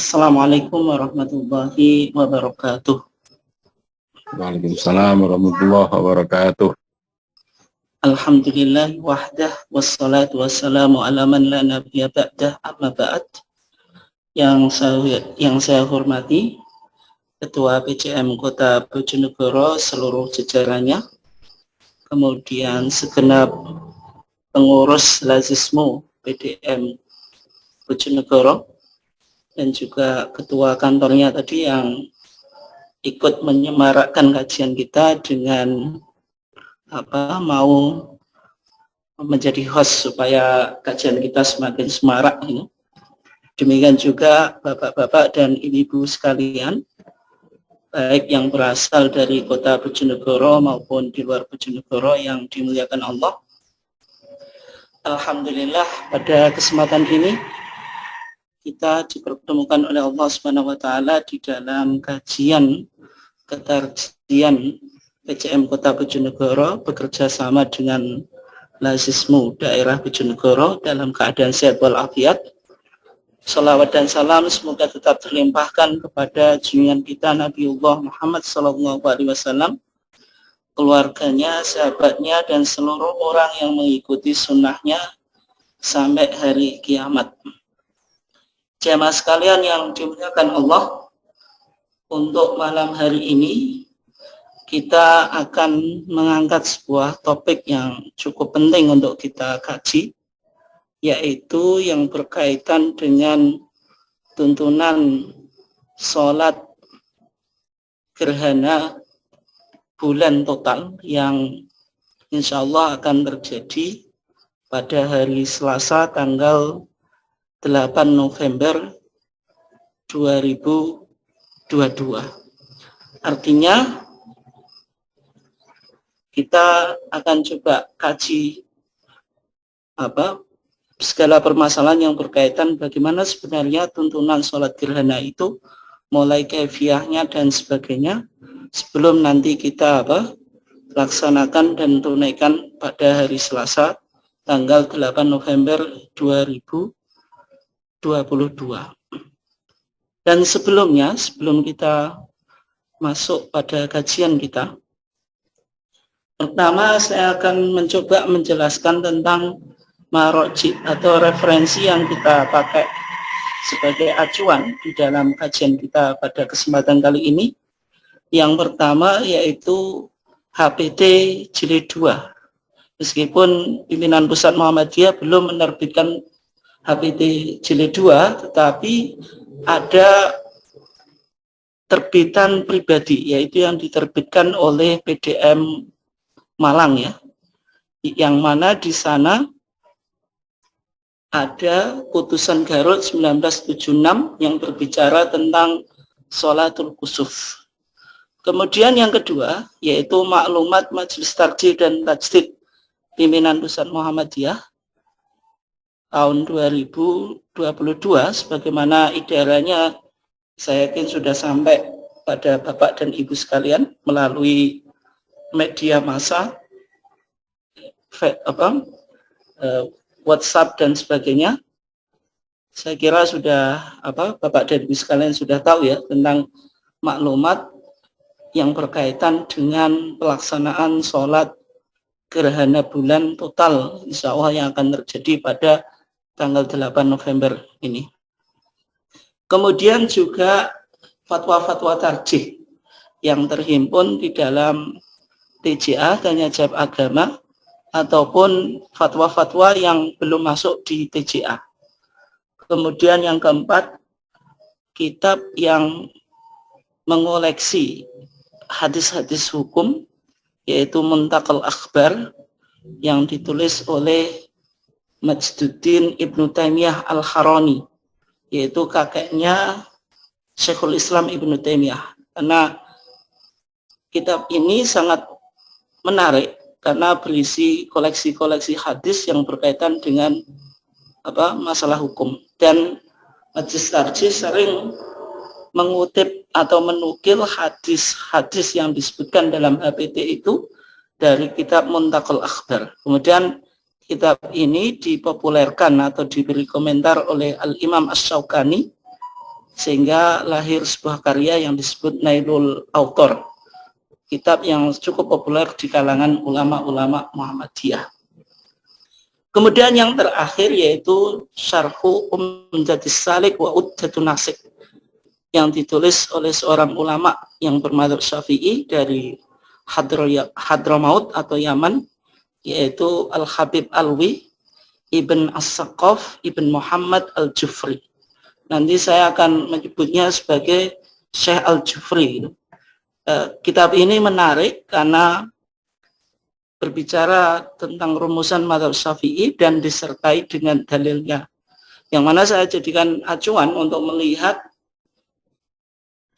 Assalamualaikum warahmatullahi wabarakatuh. Waalaikumsalam warahmatullahi wabarakatuh. Alhamdulillah wahdah wassalatu wassalamu ala man la nabiyya ba'dah, amma ba'd. Yang saya hormati Ketua PCM Kota Bojonegoro seluruh jajarannya, kemudian segenap pengurus Lazismu PDM Bojonegoro, dan juga ketua kantornya tadi yang ikut menyemarakkan kajian kita dengan mau menjadi host supaya kajian kita semakin semarak. Demikian juga bapak-bapak dan ibu-ibu sekalian, baik yang berasal dari kota Bojonegoro maupun di luar Bojonegoro yang dimuliakan Allah. Alhamdulillah pada kesempatan ini kita dipertemukan oleh Allah Subhanahu wa taala di dalam kajian ketarjian PCM Kota Bojonegoro bekerja sama dengan Lazismu daerah Bojonegoro dalam keadaan sehat walafiat. Salawat dan salam semoga tetap terlimpahkan kepada junjungan kita Nabiullah Muhammad SAW, keluarganya, sahabatnya, dan seluruh orang yang mengikuti sunnahnya sampai hari kiamat. Jamaah sekalian yang dimuliakan Allah, untuk malam hari ini kita akan mengangkat sebuah topik yang cukup penting untuk kita kaji, yaitu yang berkaitan dengan tuntunan sholat gerhana bulan total yang insya Allah akan terjadi pada hari Selasa tanggal 8 November 2022. Artinya kita akan coba kaji segala permasalahan yang berkaitan bagaimana sebenarnya tuntunan sholat gerhana itu, mulai kaifiahnya dan sebagainya, sebelum nanti kita laksanakan dan tunaikan pada hari Selasa tanggal 8 November 2022. Dan sebelumnya, sebelum kita masuk pada kajian kita, pertama saya akan mencoba menjelaskan tentang marji atau referensi yang kita pakai sebagai acuan di dalam kajian kita pada kesempatan kali ini. Yang pertama yaitu HPT Jilid 2. Meskipun pimpinan pusat Muhammadiyah belum menerbitkan HPT Jilid 2, tetapi ada terbitan pribadi, yaitu yang diterbitkan oleh PDM Malang ya, yang mana di sana ada putusan Garut 1976 yang berbicara tentang sholatul kusuf. Kemudian yang kedua yaitu maklumat Majelis Tarjih dan Tajdid pimpinan pusat Muhammadiyah tahun 2022, sebagaimana edarannya saya yakin sudah sampai pada Bapak dan Ibu sekalian melalui media massa, WhatsApp dan sebagainya. Saya kira sudah Bapak dan Ibu sekalian sudah tahu ya tentang maklumat yang berkaitan dengan pelaksanaan sholat gerhana bulan total insya Allah yang akan terjadi pada tanggal 8 November ini. Kemudian juga fatwa-fatwa tarjih yang terhimpun di dalam TJA, Tanya Jawab Agama, ataupun fatwa-fatwa yang belum masuk di TJA. Kemudian yang keempat, kitab yang mengoleksi hadis-hadis hukum, yaitu Muntakal Akhbar, yang ditulis oleh Majduddin Ibnu Taimiyah Al-Harani, yaitu kakeknya Syekhul Islam Ibnu Taimiyah. Karena kitab ini sangat menarik karena berisi koleksi-koleksi hadis yang berkaitan dengan masalah hukum, dan Majelis Tarjih sering mengutip atau menukil hadis-hadis yang disebutkan dalam HPT itu dari kitab Muntakal Akhbar. Kemudian kitab ini dipopulerkan atau diberi komentar oleh Al-Imam Asy-Syaukani sehingga lahir sebuah karya yang disebut Nailul Autor, kitab yang cukup populer di kalangan ulama-ulama Muhammadiyah. Kemudian yang terakhir yaitu Syarhu Umdatis Salik wa Uddatun Nasik, yang ditulis oleh seorang ulama yang bermadzhab Syafi'i dari Hadramaut atau Yaman, yaitu Al-Habib Alwi Ibn As-Saqaf Ibn Muhammad Al-Jufri. Nanti saya akan menyebutnya sebagai Syekh Al-Jufri. Kitab ini menarik karena berbicara tentang rumusan mazhab Syafi'i dan disertai dengan dalilnya, yang mana saya jadikan acuan untuk melihat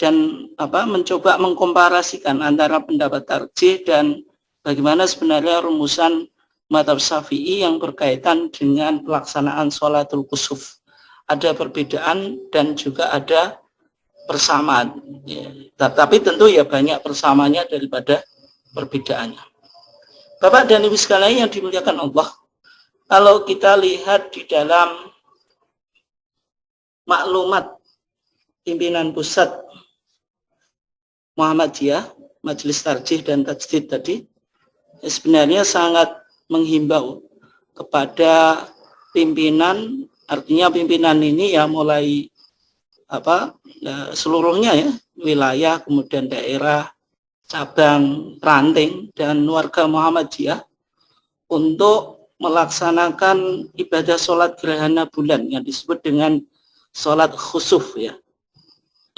dan mencoba mengkomparasikan antara pendapat tarjih dan bagaimana sebenarnya rumusan mazhab Syafi'i yang berkaitan dengan pelaksanaan sholatul kusuf. Ada perbedaan dan juga ada persamaan. Ya, tapi tentu ya banyak persamaannya daripada perbedaannya. Bapak dan Ibu sekalian yang dimuliakan Allah, kalau kita lihat di dalam maklumat pimpinan pusat Muhammadiyah, Majelis Tarjih dan Tajdid tadi, sebenarnya sangat menghimbau kepada pimpinan, artinya pimpinan ini ya mulai seluruhnya ya, wilayah, kemudian daerah, cabang, ranting, dan warga Muhammadiyah untuk melaksanakan ibadah sholat gerhana bulan yang disebut dengan sholat khusuf ya,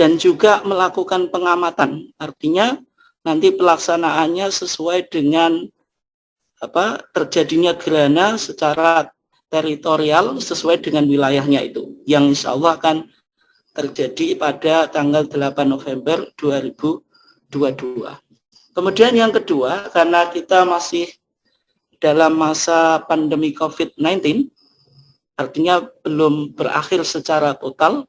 dan juga melakukan pengamatan, artinya nanti pelaksanaannya sesuai dengan terjadinya gerhana secara teritorial sesuai dengan wilayahnya itu, yang insya Allah akan terjadi pada tanggal 8 November 2022. Kemudian yang kedua, karena kita masih dalam masa pandemi COVID-19, artinya belum berakhir secara total,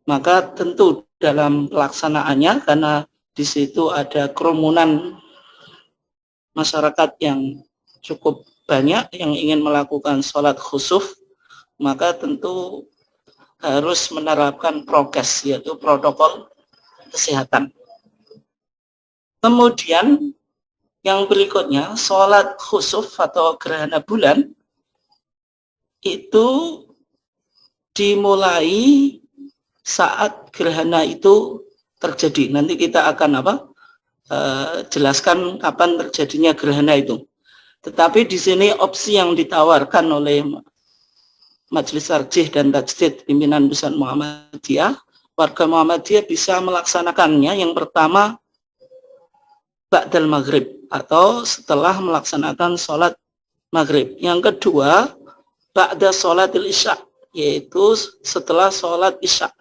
maka tentu dalam pelaksanaannya, karena di situ ada kerumunan masyarakat yang cukup banyak yang ingin melakukan sholat khusuf, maka tentu harus menerapkan prokes, yaitu protokol kesehatan. Kemudian yang berikutnya, sholat khusuf atau gerhana bulan itu dimulai saat gerhana itu terjadi. Nanti kita akan jelaskan kapan terjadinya gerhana itu. Tetapi di sini opsi yang ditawarkan oleh Majelis Tarjih dan Tajdid pimpinan pusat Muhammadiyah, warga Muhammadiyah bisa melaksanakannya. Yang pertama, ba'dal maghrib atau setelah melaksanakan sholat maghrib. Yang kedua, ba'da sholatil isya, yaitu setelah sholat isya,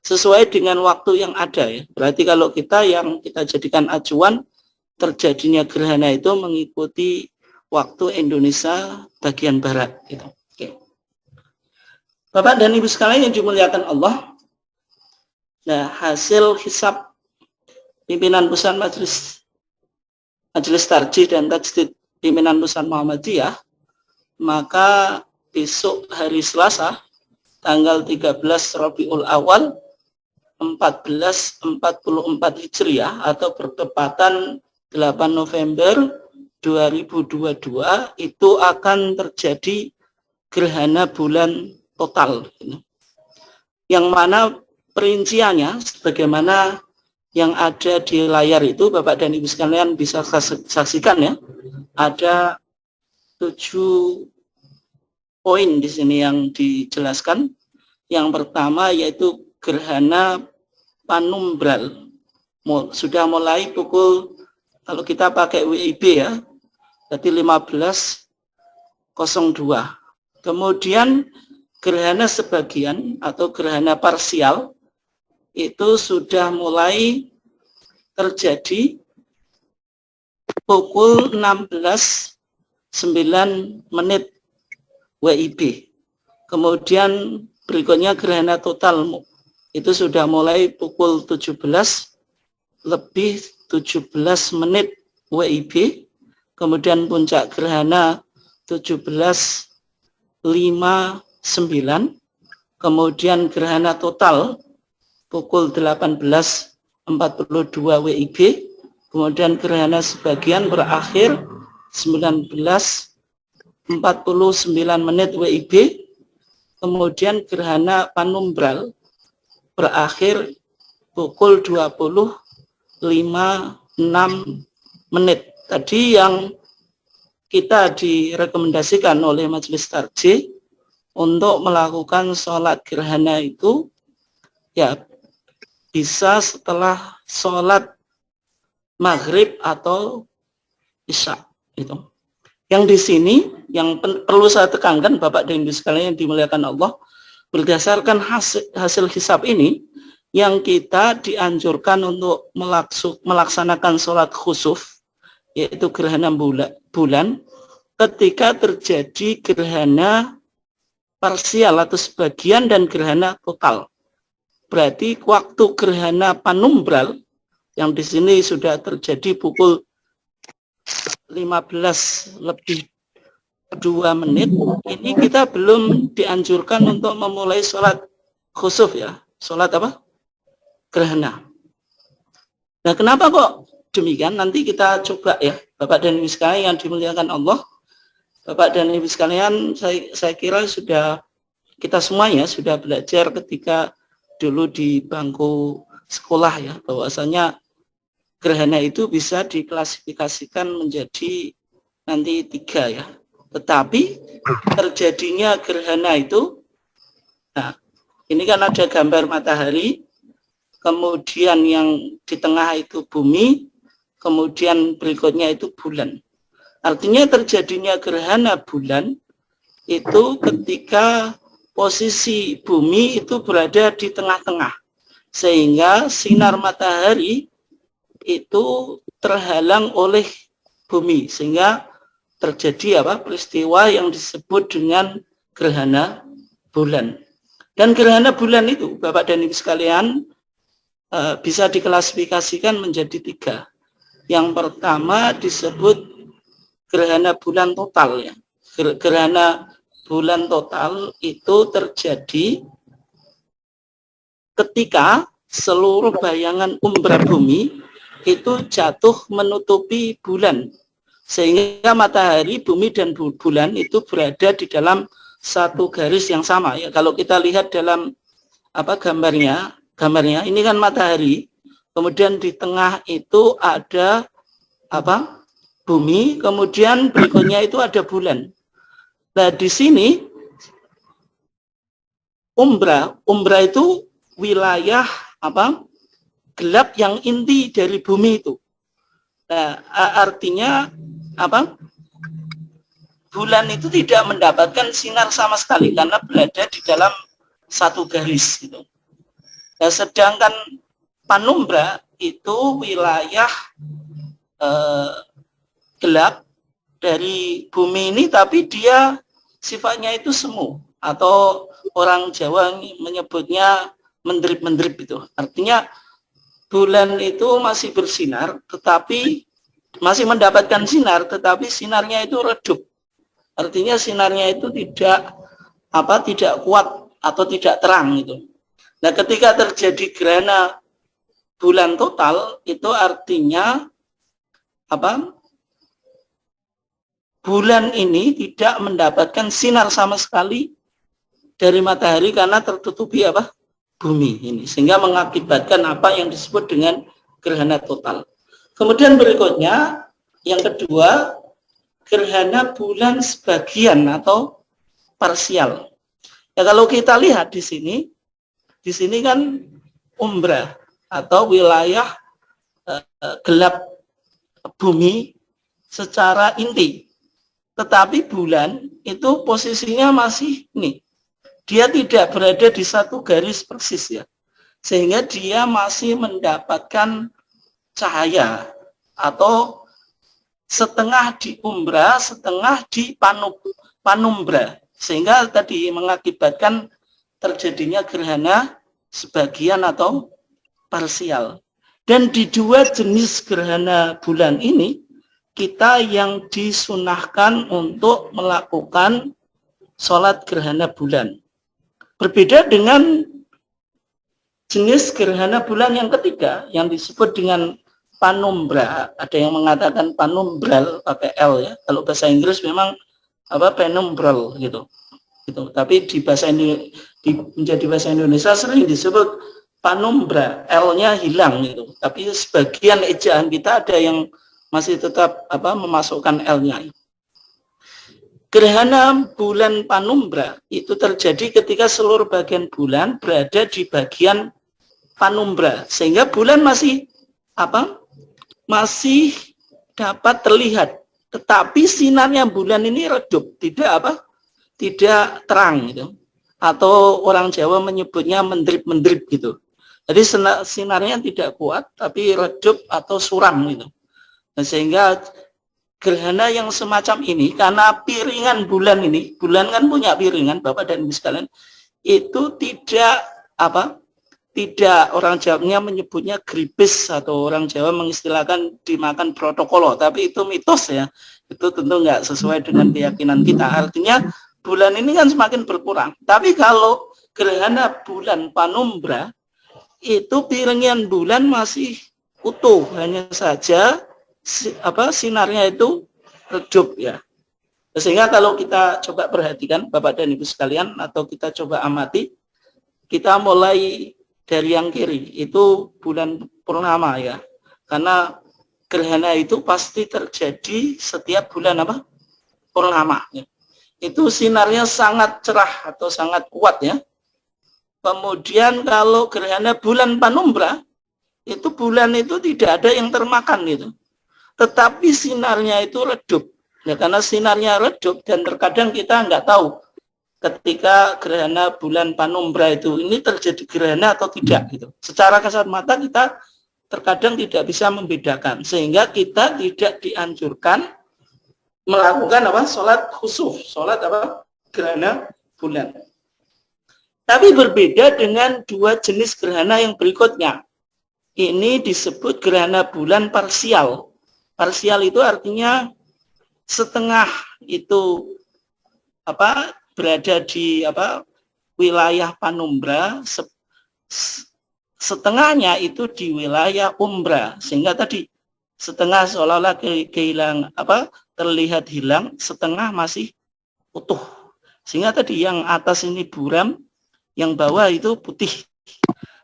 sesuai dengan waktu yang ada ya. Berarti kalau kita yang kita jadikan acuan, terjadinya gerhana itu mengikuti waktu Indonesia bagian barat gitu. Oke. Bapak dan Ibu sekalian yang dimuliakan Allah, nah hasil hisab pimpinan pusat Majelis Tarjih dan Tajdid pimpinan pusat Muhammadiyah, maka besok hari Selasa tanggal 13 Rabiul Awal 1444 Hijriah atau bertepatan 8 November 2022 itu akan terjadi gerhana bulan total, yang mana perinciannya sebagaimana yang ada di layar itu Bapak dan Ibu sekalian bisa saksikan ya. Ada 7 poin di sini yang dijelaskan. Yang pertama yaitu gerhana panumbral. Sudah mulai pukul, kalau kita pakai WIB ya, berarti 15.02. Kemudian gerhana sebagian atau gerhana parsial itu sudah mulai terjadi pukul 16.09 WIB. Kemudian berikutnya gerhana total itu sudah mulai pukul 17.17 WIB. Kemudian puncak gerhana 17.59. Kemudian gerhana total pukul 18.42 WIB, kemudian gerhana sebagian berakhir 19.49 menit WIB, kemudian gerhana panumbral berakhir pukul 20.56 menit. Tadi yang kita direkomendasikan oleh Majelis Tarjih untuk melakukan sholat gerhana itu ya bisa setelah sholat maghrib atau isya itu. Yang di sini yang perlu saya tekankan Bapak dan Ibu sekalian yang dimuliakan Allah, berdasarkan hasil hisab ini yang kita dianjurkan untuk melaksanakan sholat khusuf, yaitu gerhana bulan, ketika terjadi gerhana parsial atau sebagian dan gerhana total. Berarti waktu gerhana panumbral yang di sini sudah terjadi pukul 15:02 menit, ini kita belum dianjurkan untuk memulai sholat khusuf ya. Sholat apa? Gerhana. Nah, kenapa kok demikian? Nanti kita coba ya, Bapak dan Ibu sekalian yang dimuliakan Allah. Bapak dan Ibu sekalian, saya kira sudah kita semuanya sudah belajar ketika dulu di bangku sekolah ya, bahwasanya gerhana itu bisa diklasifikasikan menjadi nanti 3 ya. Tetapi terjadinya gerhana itu, nah ini kan ada gambar matahari, kemudian yang di tengah itu bumi, kemudian berikutnya itu bulan. Artinya terjadinya gerhana bulan itu ketika posisi bumi itu berada di tengah-tengah, sehingga sinar matahari itu terhalang oleh bumi, sehingga terjadi peristiwa yang disebut dengan gerhana bulan. Dan gerhana bulan itu, Bapak dan Ibu sekalian, bisa diklasifikasikan menjadi 3. Yang pertama disebut gerhana bulan total ya. Gerhana bulan total itu terjadi ketika seluruh bayangan umbra bumi itu jatuh menutupi bulan, sehingga matahari, bumi, dan bulan itu berada di dalam satu garis yang sama ya. Kalau kita lihat dalam gambarnya ini kan matahari, kemudian di tengah itu ada bumi, kemudian berikutnya itu ada bulan. Nah, di sini umbra itu wilayah gelap yang inti dari bumi itu. Nah, artinya bulan itu tidak mendapatkan sinar sama sekali karena berada di dalam satu garis gitu. Nah, sedangkan panumbra itu wilayah gelap dari bumi ini, tapi dia sifatnya itu semu, atau orang Jawa menyebutnya mendrip-mendrip itu. Artinya bulan itu masih bersinar, tetapi masih mendapatkan sinar, tetapi sinarnya itu redup. Artinya sinarnya itu tidak kuat atau tidak terang itu. Nah, ketika terjadi gerhana bulan total itu artinya bulan ini tidak mendapatkan sinar sama sekali dari matahari karena tertutupi bumi ini, sehingga mengakibatkan apa yang disebut dengan gerhana total. Kemudian berikutnya yang kedua, gerhana bulan sebagian atau parsial. Ya, kalau kita lihat di sini kan umbra atau wilayah gelap bumi secara inti. Tetapi bulan itu posisinya masih dia tidak berada di satu garis persis ya, sehingga dia masih mendapatkan cahaya atau setengah di umbra, setengah di panumbra, sehingga tadi mengakibatkan terjadinya gerhana sebagian atau parsial. Dan di 2 jenis gerhana bulan ini kita yang disunahkan untuk melakukan sholat gerhana bulan. Berbeda dengan jenis gerhana bulan yang ketiga yang disebut dengan penumbra. Ada yang mengatakan penumbral pakai L ya. Kalau bahasa Inggris memang penumbral gitu. Gitu. Tapi di bahasa menjadi bahasa Indonesia sering disebut penumbra, L-nya hilang gitu. Tapi sebagian ejaan kita ada yang masih tetap memasukkan L-nya. Gerhana bulan penumbra itu terjadi ketika seluruh bagian bulan berada di bagian penumbra, sehingga bulan masih masih dapat terlihat, tetapi sinarnya bulan ini redup, tidak terang gitu. Atau orang Jawa menyebutnya mendrip-mendrip gitu. Jadi sinarnya tidak kuat tapi redup atau suram gitu. Nah, sehingga gerhana yang semacam ini, karena piringan bulan ini, bulan kan punya piringan Bapak dan Ibu sekalian, itu tidak orang Jawanya menyebutnya gripis, atau orang Jawa mengistilahkan dimakan protokolo, tapi itu mitos ya. Itu tentu nggak sesuai dengan keyakinan kita. Artinya bulan ini kan semakin berkurang. Tapi kalau gerhana bulan penumbra, itu piringan bulan masih utuh, hanya saja sinarnya itu redup ya. Sehingga kalau kita coba perhatikan Bapak dan Ibu sekalian, atau kita coba amati, kita mulai dari yang kiri, itu bulan purnama ya. Karena gerhana itu pasti terjadi setiap bulan purnama ya. Itu sinarnya sangat cerah atau sangat kuat ya. Kemudian kalau gerhana bulan penumbra, itu bulan itu tidak ada yang termakan gitu. Tetapi sinarnya itu redup. Ya, karena sinarnya redup dan terkadang kita nggak tahu ketika gerhana bulan penumbra itu ini terjadi gerhana atau tidak gitu. Secara kasat mata kita terkadang tidak bisa membedakan, sehingga kita tidak dianjurkan melakukan sholat khusuf, sholat gerhana bulan. Tapi berbeda dengan dua jenis gerhana yang berikutnya. Ini disebut gerhana bulan parsial. Parsial itu artinya setengah itu berada di wilayah penumbra, setengahnya itu di wilayah umbra, sehingga tadi setengah seolah-olah kehilang terlihat hilang, setengah masih utuh, sehingga tadi yang atas ini buram, yang bawah itu putih.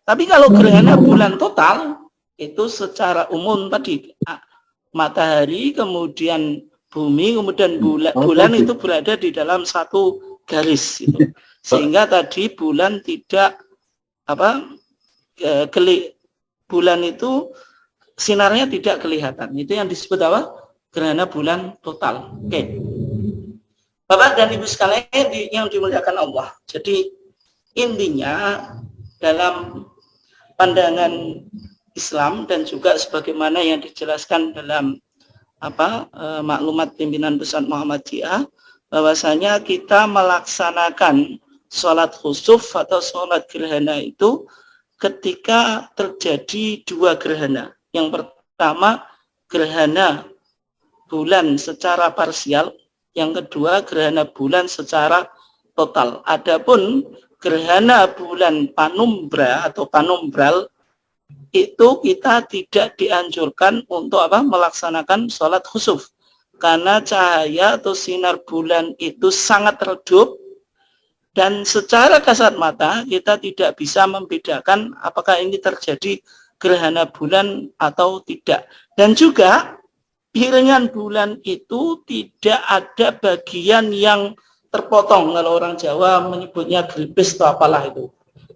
Tapi kalau gerhana bulan total itu secara umum tadi matahari, kemudian bumi, kemudian bulan itu berada di dalam satu garis gitu. Sehingga tadi bulan tidak bulan itu sinarnya tidak kelihatan. Itu yang disebut gerhana bulan total. Oke. Bapak dan Ibu sekalian yang dimuliakan Allah. Jadi intinya dalam pandangan Islam dan juga sebagaimana yang dijelaskan dalam maklumat pimpinan pusat Muhammadiyah, bahwasanya kita melaksanakan sholat khusuf atau sholat gerhana itu ketika terjadi dua gerhana. Yang pertama gerhana bulan secara parsial, yang kedua gerhana bulan secara total. Adapun gerhana bulan penumbra atau penumbral itu kita tidak dianjurkan untuk melaksanakan sholat khusuf, karena cahaya atau sinar bulan itu sangat redup dan secara kasat mata kita tidak bisa membedakan apakah ini terjadi gerhana bulan atau tidak. Dan juga piringan bulan itu tidak ada bagian yang terpotong, kalau orang Jawa menyebutnya gripis atau apalah itu.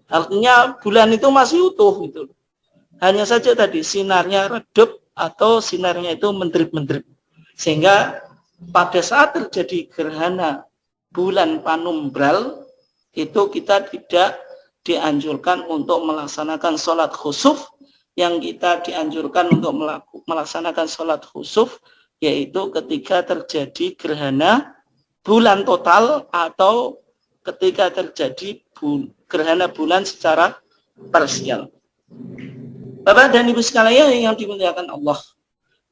Artinya bulan itu masih utuh gitu. Hanya saja tadi sinarnya redup atau sinarnya itu mendrip-mendrip. Sehingga pada saat terjadi gerhana bulan penumbral itu kita tidak dianjurkan untuk melaksanakan sholat khusuf. Yang kita dianjurkan untuk melaksanakan sholat khusuf yaitu ketika terjadi gerhana bulan total atau ketika terjadi gerhana bulan secara parsial. Bapak dan Ibu sekalian yang dimuliakan Allah,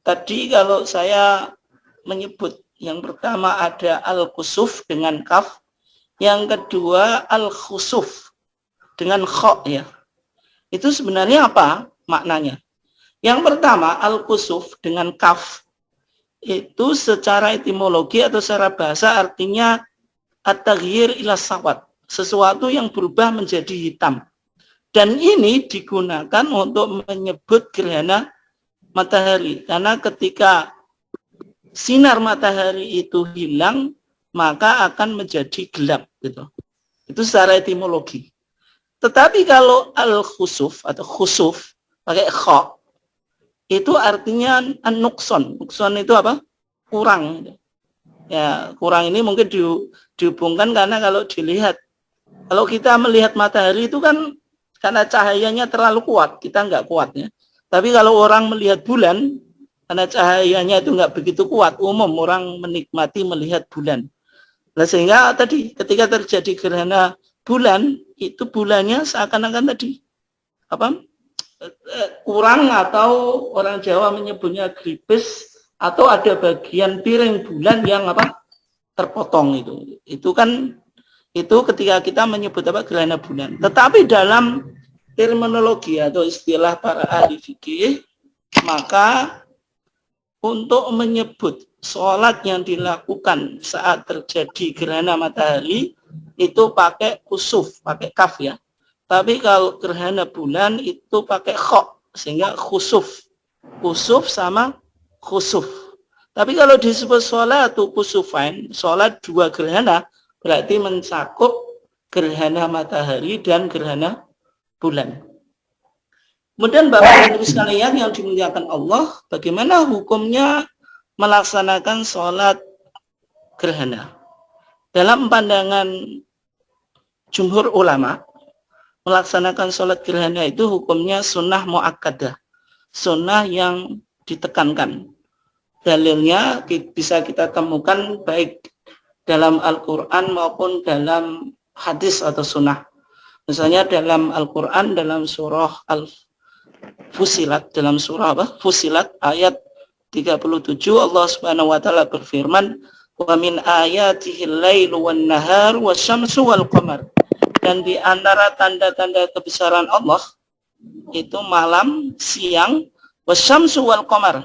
tadi kalau saya menyebut yang pertama ada al-khusuf dengan kaf, yang kedua al-khusuf dengan kha ya. Itu sebenarnya apa maknanya? Yang pertama, al-kusuf dengan kaf itu secara etimologi atau secara bahasa artinya at-taghyir ila sawat, sesuatu yang berubah menjadi hitam. Dan ini digunakan untuk menyebut gerhana matahari, karena ketika sinar matahari itu hilang maka akan menjadi gelap gitu. Itu secara etimologi. Tetapi kalau al-khusuf atau khusuf pakai kha, itu artinya an-nukson. Nukson itu apa? Kurang. Ya, kurang ini mungkin dihubungkan karena kalau dilihat, kalau kita melihat matahari itu kan karena cahayanya terlalu kuat, kita nggak kuat ya. Tapi kalau orang melihat bulan, karena cahayanya itu nggak begitu kuat, umum orang menikmati melihat bulan. Nah, sehingga tadi ketika terjadi gerhana bulan, itu bulannya seakan-akan tadi apa? Kurang, atau orang Jawa menyebutnya gripes, atau ada bagian piring bulan yang apa? Terpotong itu. Itu kan itu ketika kita menyebut apa? Gerhana bulan. Tetapi dalam terminologi atau istilah para ahli fikih, maka untuk menyebut sholat yang dilakukan saat terjadi gerhana matahari itu pakai kusuf, pakai kaf ya. Tapi kalau gerhana bulan itu pakai kha, sehingga khusuf. Kusuf sama khusuf. Tapi kalau disebut sholat atau kusufain, sholat dua gerhana, berarti mencakup gerhana matahari dan gerhana bulan. Kemudian Bapak dan Ibu sekalian yang dimuliakan Allah, bagaimana hukumnya melaksanakan sholat gerhana? Dalam pandangan jumhur ulama, melaksanakan sholat gerhana itu hukumnya sunnah mu'akkadah, sunnah yang ditekankan. Dalilnya bisa kita temukan baik dalam Al-Quran maupun dalam hadis atau sunnah. Misalnya dalam Al-Quran, dalam surah Fusilat, dalam surah apa? Fusilat ayat 37, Allah Subhanahu wa taala berfirman, "Wa min ayatihil lailu wan nahar wasyamsu wal qamar." Dan di antara tanda-tanda kebesaran Allah itu malam, siang, wasyamsu wal qamar.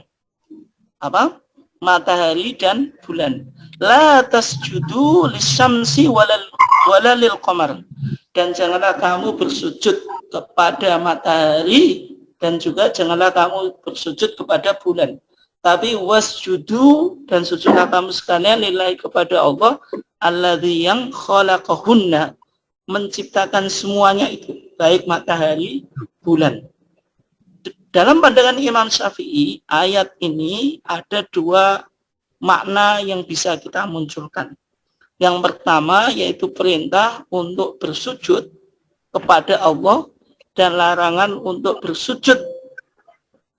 Apa? Matahari dan bulan. La tasjudu lisyamsi wala lil qamar. Dan janganlah kamu bersujud kepada matahari dan juga janganlah kamu bersujud kepada bulan. Tapi wasjudu, dan sujudlah kamu sekalian lillahi kepada Allah, alladzi yang khalaqahunna, menciptakan semuanya itu, baik matahari, bulan. Dalam pandangan Imam Syafi'i, ayat ini ada dua makna yang bisa kita munculkan. Yang pertama yaitu perintah untuk bersujud kepada Allah dan larangan untuk bersujud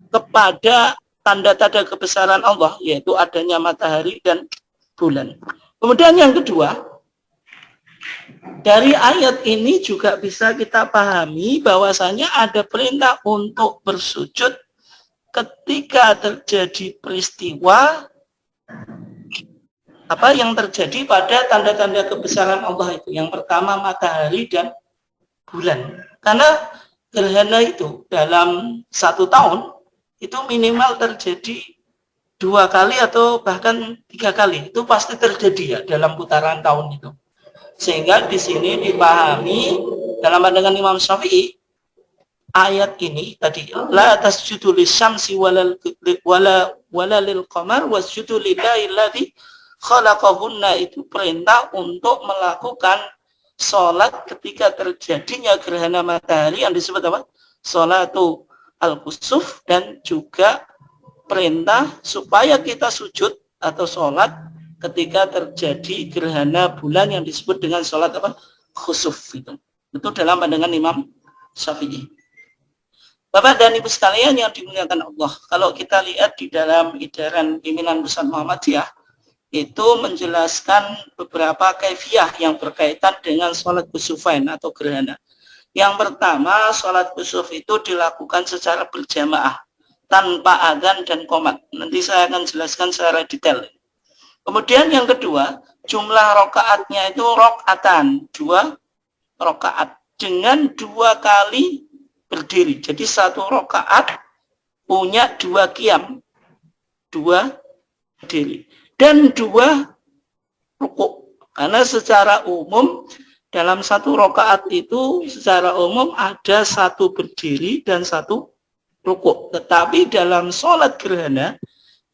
kepada tanda-tanda kebesaran Allah, yaitu adanya matahari dan bulan. Kemudian yang kedua, dari ayat ini juga bisa kita pahami bahwasanya ada perintah untuk bersujud ketika terjadi peristiwa apa yang terjadi pada tanda-tanda kebesaran Allah itu. Yang pertama matahari dan bulan. Karena gerhana itu dalam 1 tahun itu minimal terjadi 2 kali atau bahkan 3 kali. Itu pasti terjadi ya dalam putaran tahun itu. Sehingga di sini dipahami dalam pandangan Imam Syafi'i, ayat ini tadi la tasjudu lisyamsi wala lil qamar wasjudu lillahi alladzi khalaqahunna, itu perintah untuk melakukan sholat ketika terjadinya gerhana matahari yang disebut apa? Sholatu al-kusuf, dan juga perintah supaya kita sujud atau sholat ketika terjadi gerhana bulan yang disebut dengan sholat apa? Khusuf itu. Itu dalam pandangan Imam Syafi'i. Bapak dan Ibu sekalian yang dimuliakan Allah, kalau kita lihat di dalam edaran pimpinan pusat Muhammadiyah, itu menjelaskan beberapa kaifiyah yang berkaitan dengan sholat kusufain atau gerhana. Yang pertama, sholat kusuf itu dilakukan secara berjamaah, tanpa adzan dan qomat. Nanti saya akan jelaskan secara detail. Kemudian yang kedua, jumlah rokaatnya itu rokaatan, 2 rokaat, dengan 2 kali berdiri. Jadi satu rakaat punya 2 qiyam, 2 berdiri dan 2 rukuk. Karena secara umum dalam satu rakaat itu secara umum ada 1 berdiri dan 1 rukuk. Tetapi dalam sholat gerhana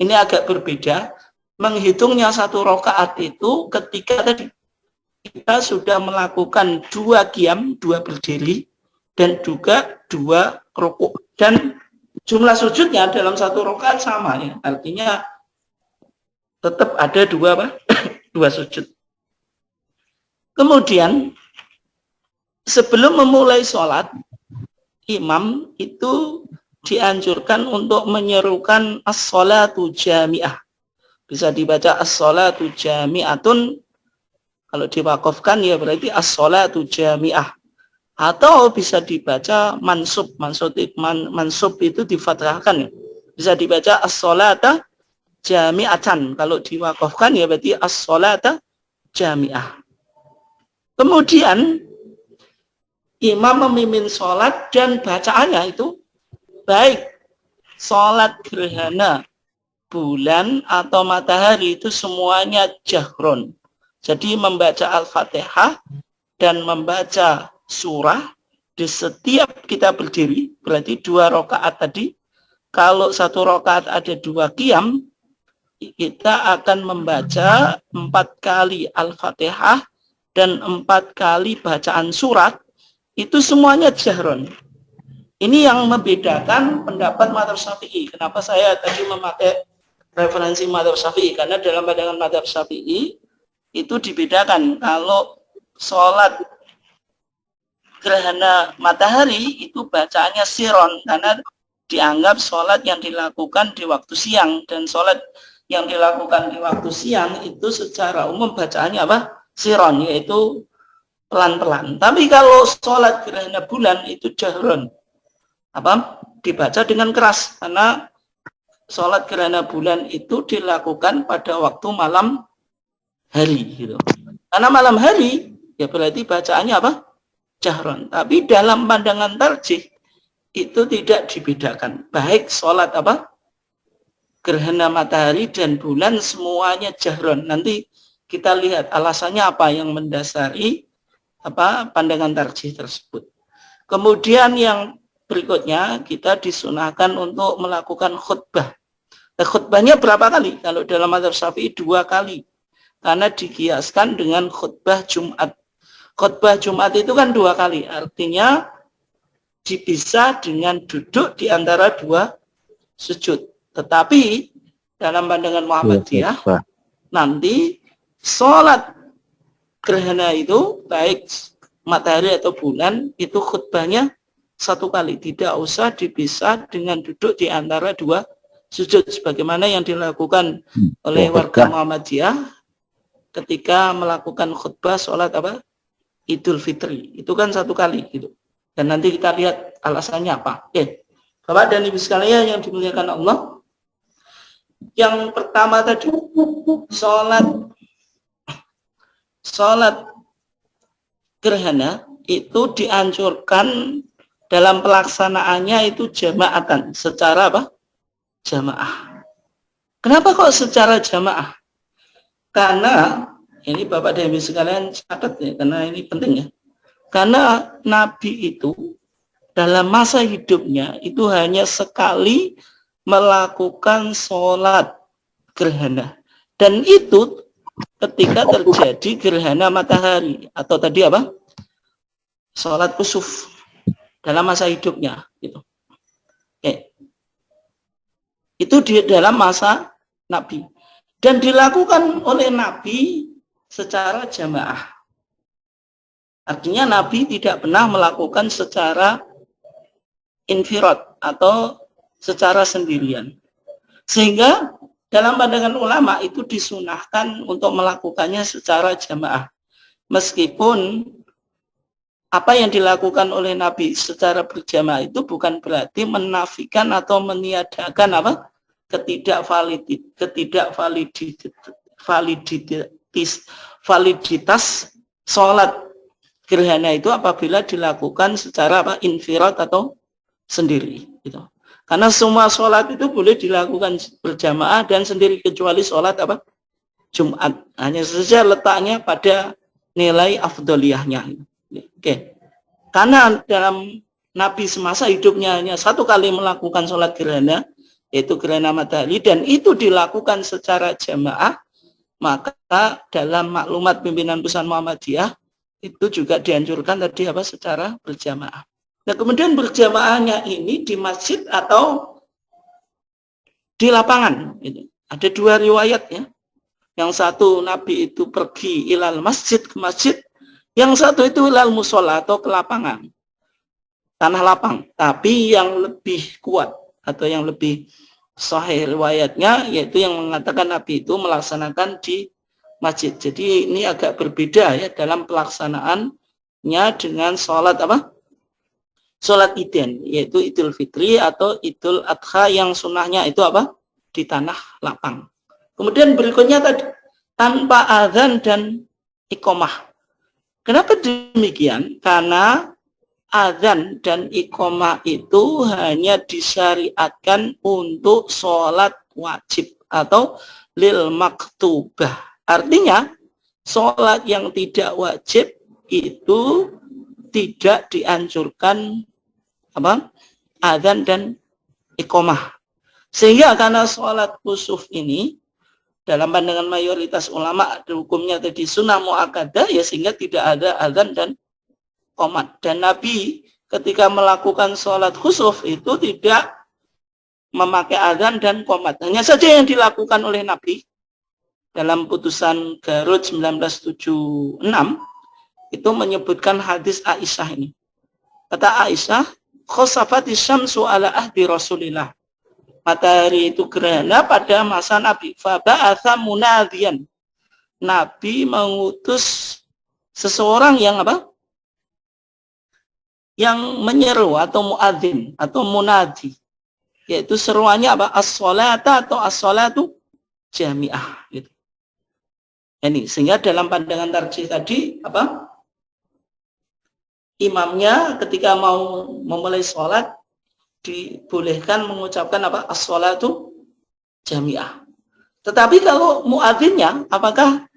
ini agak berbeda. Menghitungnya 1 rakaat itu ketika tadi kita sudah melakukan 2 qiyam, 2 berdiri dan juga 2 rukuk. Dan jumlah sujudnya dalam 1 rakaat sama ya. Artinya tetap ada 2 sujud. Kemudian sebelum memulai sholat, imam itu dianjurkan untuk menyerukan as-sholatu jami'ah. Bisa dibaca as-sholatu jami'atun. Kalau diwakafkan ya berarti as-sholatu jami'ah. Atau bisa dibaca mansub. Mansub itu difathahkan ya. Bisa dibaca as-sholata jami'atan. Kalau diwakafkan ya berarti as-sholata jami'ah. Kemudian imam memimpin sholat dan bacaannya itu baik sholat gerhana bulan atau matahari itu semuanya jahron. Jadi membaca Al-Fatihah dan membaca surah di setiap kita berdiri, berarti 2 rakaat tadi. Kalau 1 rakaat ada 2 qiyam, kita akan membaca 4 kali Al-Fatihah dan 4 kali bacaan surat, itu semuanya jahron. Ini yang membedakan pendapat mazhab Syafi'i. Kenapa saya tadi memakai referensi mazhab Syafi'i? Karena dalam pandangan mazhab Syafi'i itu dibedakan. Kalau sholat gerhana matahari itu bacaannya siron, karena dianggap sholat yang dilakukan di waktu siang, dan sholat yang dilakukan di waktu siang itu secara umum bacaannya apa? Siron, yaitu pelan-pelan. Tapi kalau sholat gerhana bulan itu jahron, apa? Dibaca dengan keras, karena sholat gerhana bulan itu dilakukan pada waktu malam hari gitu. Karena malam hari ya berarti bacaannya apa? Jahron. Tapi dalam pandangan tarjih itu tidak dibedakan. Baik sholat apa? Gerhana matahari dan bulan semuanya jahron. Nanti kita lihat alasannya apa yang mendasari apa pandangan tarjih tersebut. Kemudian yang berikutnya kita disunahkan untuk melakukan khutbah. Khutbahnya berapa kali? Kalau dalam mazhab Syafi'i 2 kali. Karena dikiaskan dengan khutbah Jumat. Khutbah Jumat itu kan 2 kali. Artinya dipisah dengan duduk di antara 2 sujud. Tetapi dalam pandangan Muhammadiyah nanti sholat gerhana itu baik matahari atau bulan itu khutbahnya 1 kali. Tidak usah dipisah dengan duduk di antara 2 sujud sebagaimana yang dilakukan oleh warga Muhammadiyah ketika melakukan khutbah sholat apa? Idul Fitri. Itu kan 1 kali gitu. Dan nanti kita lihat alasannya apa. Oke. Bapak dan Ibu sekalian yang dimuliakan Allah. Yang pertama tadi sholat gerhana itu dianjurkan dalam pelaksanaannya itu jamaatan, secara apa? Jamaah. Kenapa kok secara jamaah? Karena ini Bapak dan Ibu sekalian catat ya, karena ini penting ya. Karena Nabi itu dalam masa hidupnya itu hanya sekali melakukan sholat gerhana. Dan itu ketika terjadi gerhana matahari atau tadi apa? Sholat kusuf dalam masa hidupnya gitu. Oke. Itu di dalam masa Nabi dan dilakukan oleh Nabi secara jamaah. Artinya Nabi tidak pernah melakukan secara infirad atau secara sendirian. Sehingga dalam pandangan ulama itu disunahkan untuk melakukannya secara jamaah. Meskipun apa yang dilakukan oleh Nabi secara berjamaah itu bukan berarti menafikan atau meniadakan apa? Validitas sholat gerhana itu apabila dilakukan secara apa? Infirad atau sendiri gitu. Karena semua sholat itu boleh dilakukan berjamaah dan sendiri kecuali sholat apa? Jumat. Hanya saja letaknya pada nilai afdoliyahnya. Oke. Karena dalam Nabi semasa hidupnya hanya satu kali melakukan sholat gerhana, yaitu gerhana matahari, dan itu dilakukan secara jamaah, maka dalam maklumat pimpinan pusat Muhammadiyah itu juga dianjurkan tadi apa? Secara berjamaah. Nah, kemudian berjamaahnya ini di masjid atau di lapangan. Ada dua riwayat ya. Yang satu Nabi itu pergi ilal masjid, ke masjid. Yang satu itu ilal musola atau ke lapangan. Tanah lapang. Tapi yang lebih kuat atau yang lebih sahih riwayatnya yaitu yang mengatakan Nabi itu melaksanakan di masjid. Jadi ini agak berbeda ya dalam pelaksanaannya dengan sholat apa? Sholat Idin, yaitu Idul Fitri atau Idul Adha yang sunnahnya itu apa? Di tanah lapang. Kemudian berikutnya tadi, tanpa azan dan iqomah. Kenapa demikian? Karena azan dan iqomah itu hanya disyariatkan untuk sholat wajib atau lil maktubah. Artinya, sholat yang tidak wajib itu tidak dianjurkan apa? Azan dan iqomah. Sehingga karena sholat kusuf ini dalam pandangan mayoritas ulama hukumnya tadi sunnah muakkadah ya, sehingga tidak ada azan dan qomat. Dan Nabi ketika melakukan sholat khusuf itu tidak memakai azan dan qomat. Hanya saja yang dilakukan oleh Nabi dalam putusan Garut 1976 itu menyebutkan hadis Aisyah ini. Kata Aisyah, khosafatis syamsu ala ahdi Rasulillah. Matahari itu gerhana pada masa Nabi. Faba'atha munadhiyan. Nabi mengutus seseorang yang apa? Yang menyeru atau muadzin atau munadi. Yaitu seruannya apa? As-sholata atau as-sholatu jami'ah. Gitu. Ini sehingga dalam pandangan tarjih tadi apa? Imamnya ketika mau memulai sholat dibolehkan mengucapkan apa? As-sholatu jami'ah. Tetapi kalau muadzinnya apakah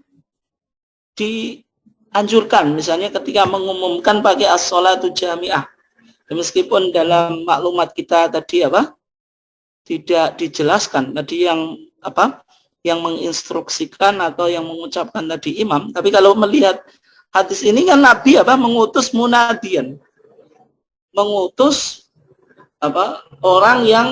dianjurkan misalnya ketika mengumumkan pakai as-sholatu jami'ah? Meskipun dalam maklumat kita tadi apa? Tidak dijelaskan tadi yang apa? Yang menginstruksikan atau yang mengucapkan tadi imam, tapi kalau melihat hadis ini kan Nabi apa mengutus munadian, mengutus apa orang yang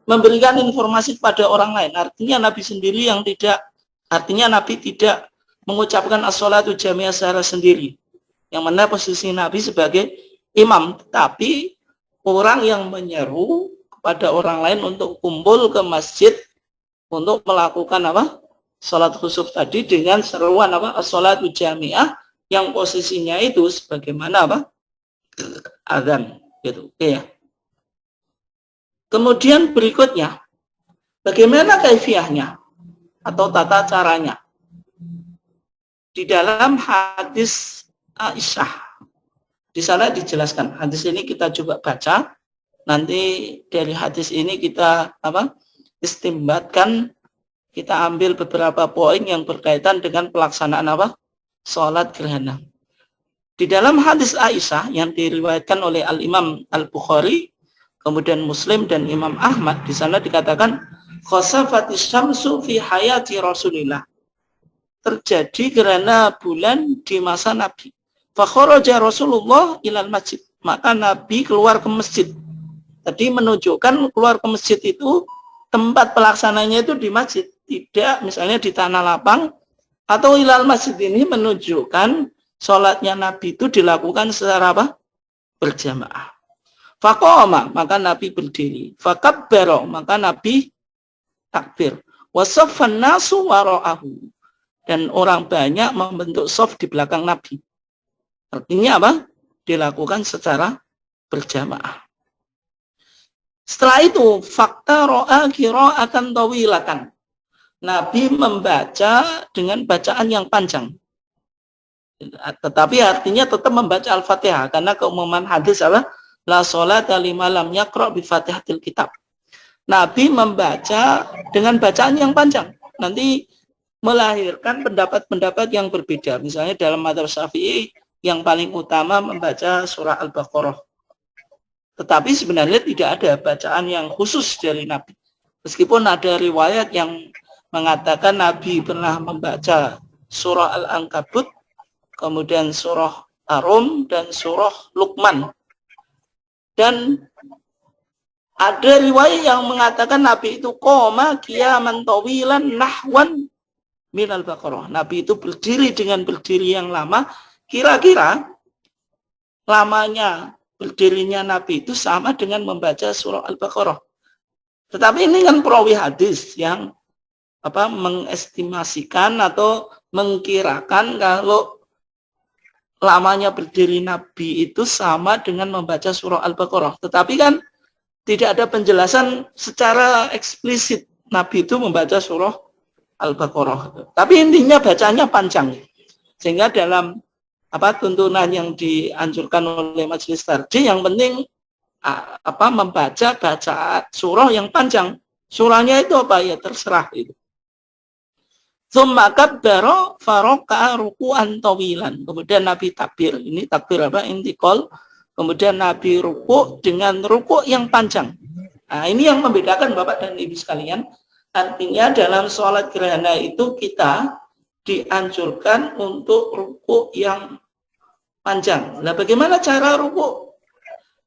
memberikan informasi kepada orang lain. Artinya Nabi sendiri yang tidak, artinya Nabi tidak mengucapkan as-sholatu jami'ah secara sendiri. Yang mana posisi Nabi sebagai imam, tapi orang yang menyeru kepada orang lain untuk kumpul ke masjid untuk melakukan apa? Salat khusuf tadi dengan seruan apa? As-sholatu jami'ah yang posisinya itu sebagaimana apa? Azan gitu. Oke ya. Kemudian berikutnya, bagaimana kaifiyahnya atau tata caranya? Di dalam hadis Aisyah, di sana dijelaskan. Hadis ini kita juga baca. Nanti dari hadis ini kita apa? Istimbatkan, kita ambil beberapa poin yang berkaitan dengan pelaksanaan apa? Sholat gerhana. Di dalam hadis Aisyah yang diriwayatkan oleh Al-Imam Al-Bukhari, kemudian Muslim dan Imam Ahmad, di sana dikatakan khosafatis syamsu fi hayati Rasulillah. Terjadi gerhana bulan di masa Nabi. Fa kharaja Rasulullah ilal masjid. Maka Nabi keluar ke masjid. Tadi menunjukkan keluar ke masjid itu tempat pelaksananya itu di masjid, tidak misalnya di tanah lapang. Atau ilal masjid ini menunjukkan sholatnya Nabi itu dilakukan secara apa? Berjamaah. Faqoma, maka Nabi berdiri. Fakabbaro, maka Nabi takbir. Wasaffan nasu wara'ahu. Dan orang banyak membentuk shaf di belakang Nabi. Artinya apa? Dilakukan secara berjamaah. Setelah itu, fakta ro'a qira'atan tawilatan. Nabi membaca dengan bacaan yang panjang. Tetapi artinya tetap membaca Al-Fatihah. Karena keumuman hadis apa? La sholata liman lam yaqra' bi Fatihatil Kitab. Nabi membaca dengan bacaan yang panjang. Nanti melahirkan pendapat-pendapat yang berbeda. Misalnya dalam mazhab Syafi'i yang paling utama membaca surah Al-Baqarah. Tetapi sebenarnya tidak ada bacaan yang khusus dari Nabi. Meskipun ada riwayat yang mengatakan Nabi pernah membaca surah Al-Ankabut, kemudian surah Ar-Rum, dan surah Luqman. Dan ada riwayat yang mengatakan Nabi itu qoma qiyaman tawilan nahwan minal Baqarah. Nabi itu berdiri dengan berdiri yang lama, kira-kira lamanya berdirinya Nabi itu sama dengan membaca surah Al-Baqarah. Tetapi ini kan perawi hadis yang mengestimasikan atau mengkirakan kalau lamanya berdiri Nabi itu sama dengan membaca surah Al-Baqarah. Tetapi kan tidak ada penjelasan secara eksplisit Nabi itu membaca surah Al-Baqarah. Tapi intinya bacanya panjang. Sehingga dalam tuntunan yang dianjurkan oleh majelis tarjih, yang penting membaca bacaan surah yang panjang. Surahnya itu apa ya terserah itu. Tsumma kabbara faraka'a ruku'an tawilan. Kemudian Nabi takbir. Ini takbir intiqal. Kemudian Nabi ruku' dengan ruku' yang panjang. Nah, ini yang membedakan Bapak dan Ibu sekalian. Artinya dalam sholat gerhana itu kita dianjurkan untuk ruku' yang panjang. Nah, bagaimana cara ruku'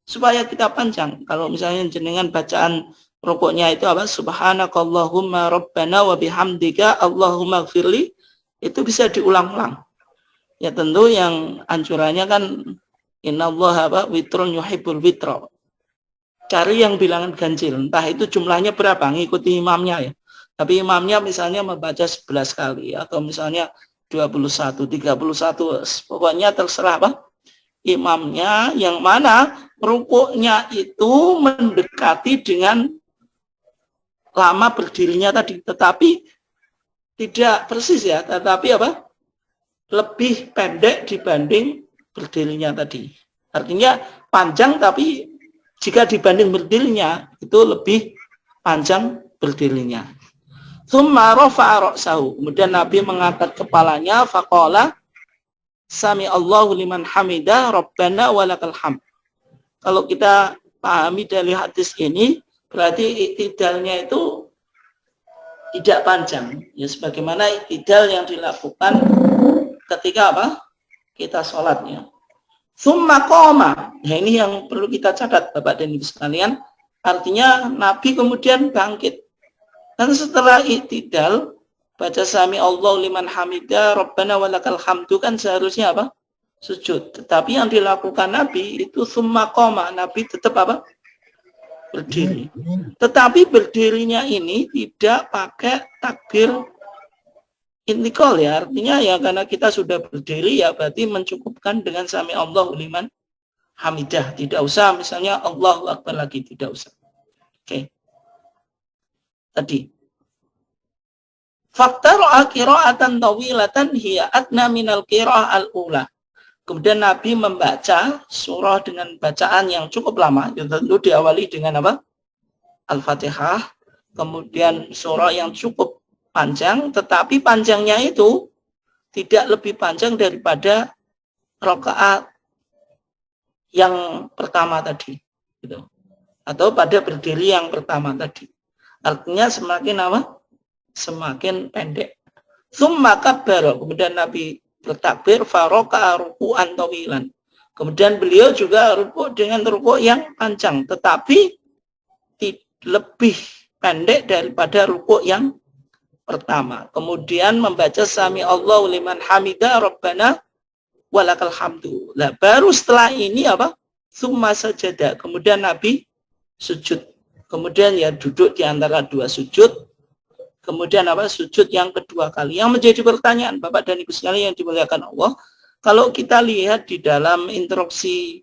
supaya kita panjang? Kalau misalnya jenengan bacaan rukuknya itu Subhanakallahumma rabbana wa bihamdika Allahumma gfirli, itu bisa diulang-ulang. Ya tentu yang anjurannya kan innallaha witrun yuhibbul witra. Cari yang bilangan ganjil, entah itu jumlahnya berapa, ngikuti imamnya ya. Tapi imamnya misalnya membaca 11 kali atau misalnya 21, 31, pokoknya terserah imamnya, yang mana rukuknya itu mendekati dengan lama berdirinya tadi, tetapi tidak persis ya, tetapi lebih pendek dibanding berdirinya tadi. Artinya panjang, tapi jika dibanding berdirinya itu lebih panjang berdirinya. Tsumma rafa'a ra'sahu. Kemudian Nabi mengangkat kepalanya, faqala sami Allahu liman hamidah rabbana walakal hamd. Kalau kita pahami dari hadis ini, berarti iktidalnya itu tidak panjang. Ya sebagaimana iktidal yang dilakukan ketika kita sholatnya. Tsumma qoma. Nah, ini yang perlu kita catat Bapak dan Ibu sekalian. Artinya Nabi kemudian bangkit. Dan setelah iktidal baca sami Allahu liman hamidah rabbana walakal hamdu kan seharusnya sujud. Tetapi yang dilakukan Nabi itu tsumma qoma. Nabi tetap berdiri. Tetapi berdirinya ini tidak pakai takbir intiqal ya. Artinya ya karena kita sudah berdiri ya berarti mencukupkan dengan sami Allahu liman hamidah. Tidak usah misalnya Allahu akbar lagi, tidak usah. Oke. Tadi Faktara'a qira'atan tawilatan hiya adna minal qira'ah al-ula. Kemudian Nabi membaca surah dengan bacaan yang cukup lama. Ya, tentu diawali dengan Al-Fatihah. Kemudian surah yang cukup panjang, tetapi panjangnya itu tidak lebih panjang daripada rakaat yang pertama tadi. Gitu. Atau pada berdiri yang pertama tadi. Artinya semakin semakin pendek. Tsumma kabbara. Kemudian Nabi bertakbir faraka'a ruku'an tawilan. Kemudian beliau juga ruku' dengan ruku' yang panjang, tetapi lebih pendek daripada ruku' yang pertama. Kemudian membaca sami Allahu liman hamidah rabbana walakal hamdu. Nah, baru setelah ini tsumma sajada. Kemudian Nabi sujud. Kemudian ya duduk di antara dua sujud. Kemudian sujud yang kedua kali. Yang menjadi pertanyaan Bapak dan Ibu sekalian yang dimuliakan Allah, kalau kita lihat di dalam instruksi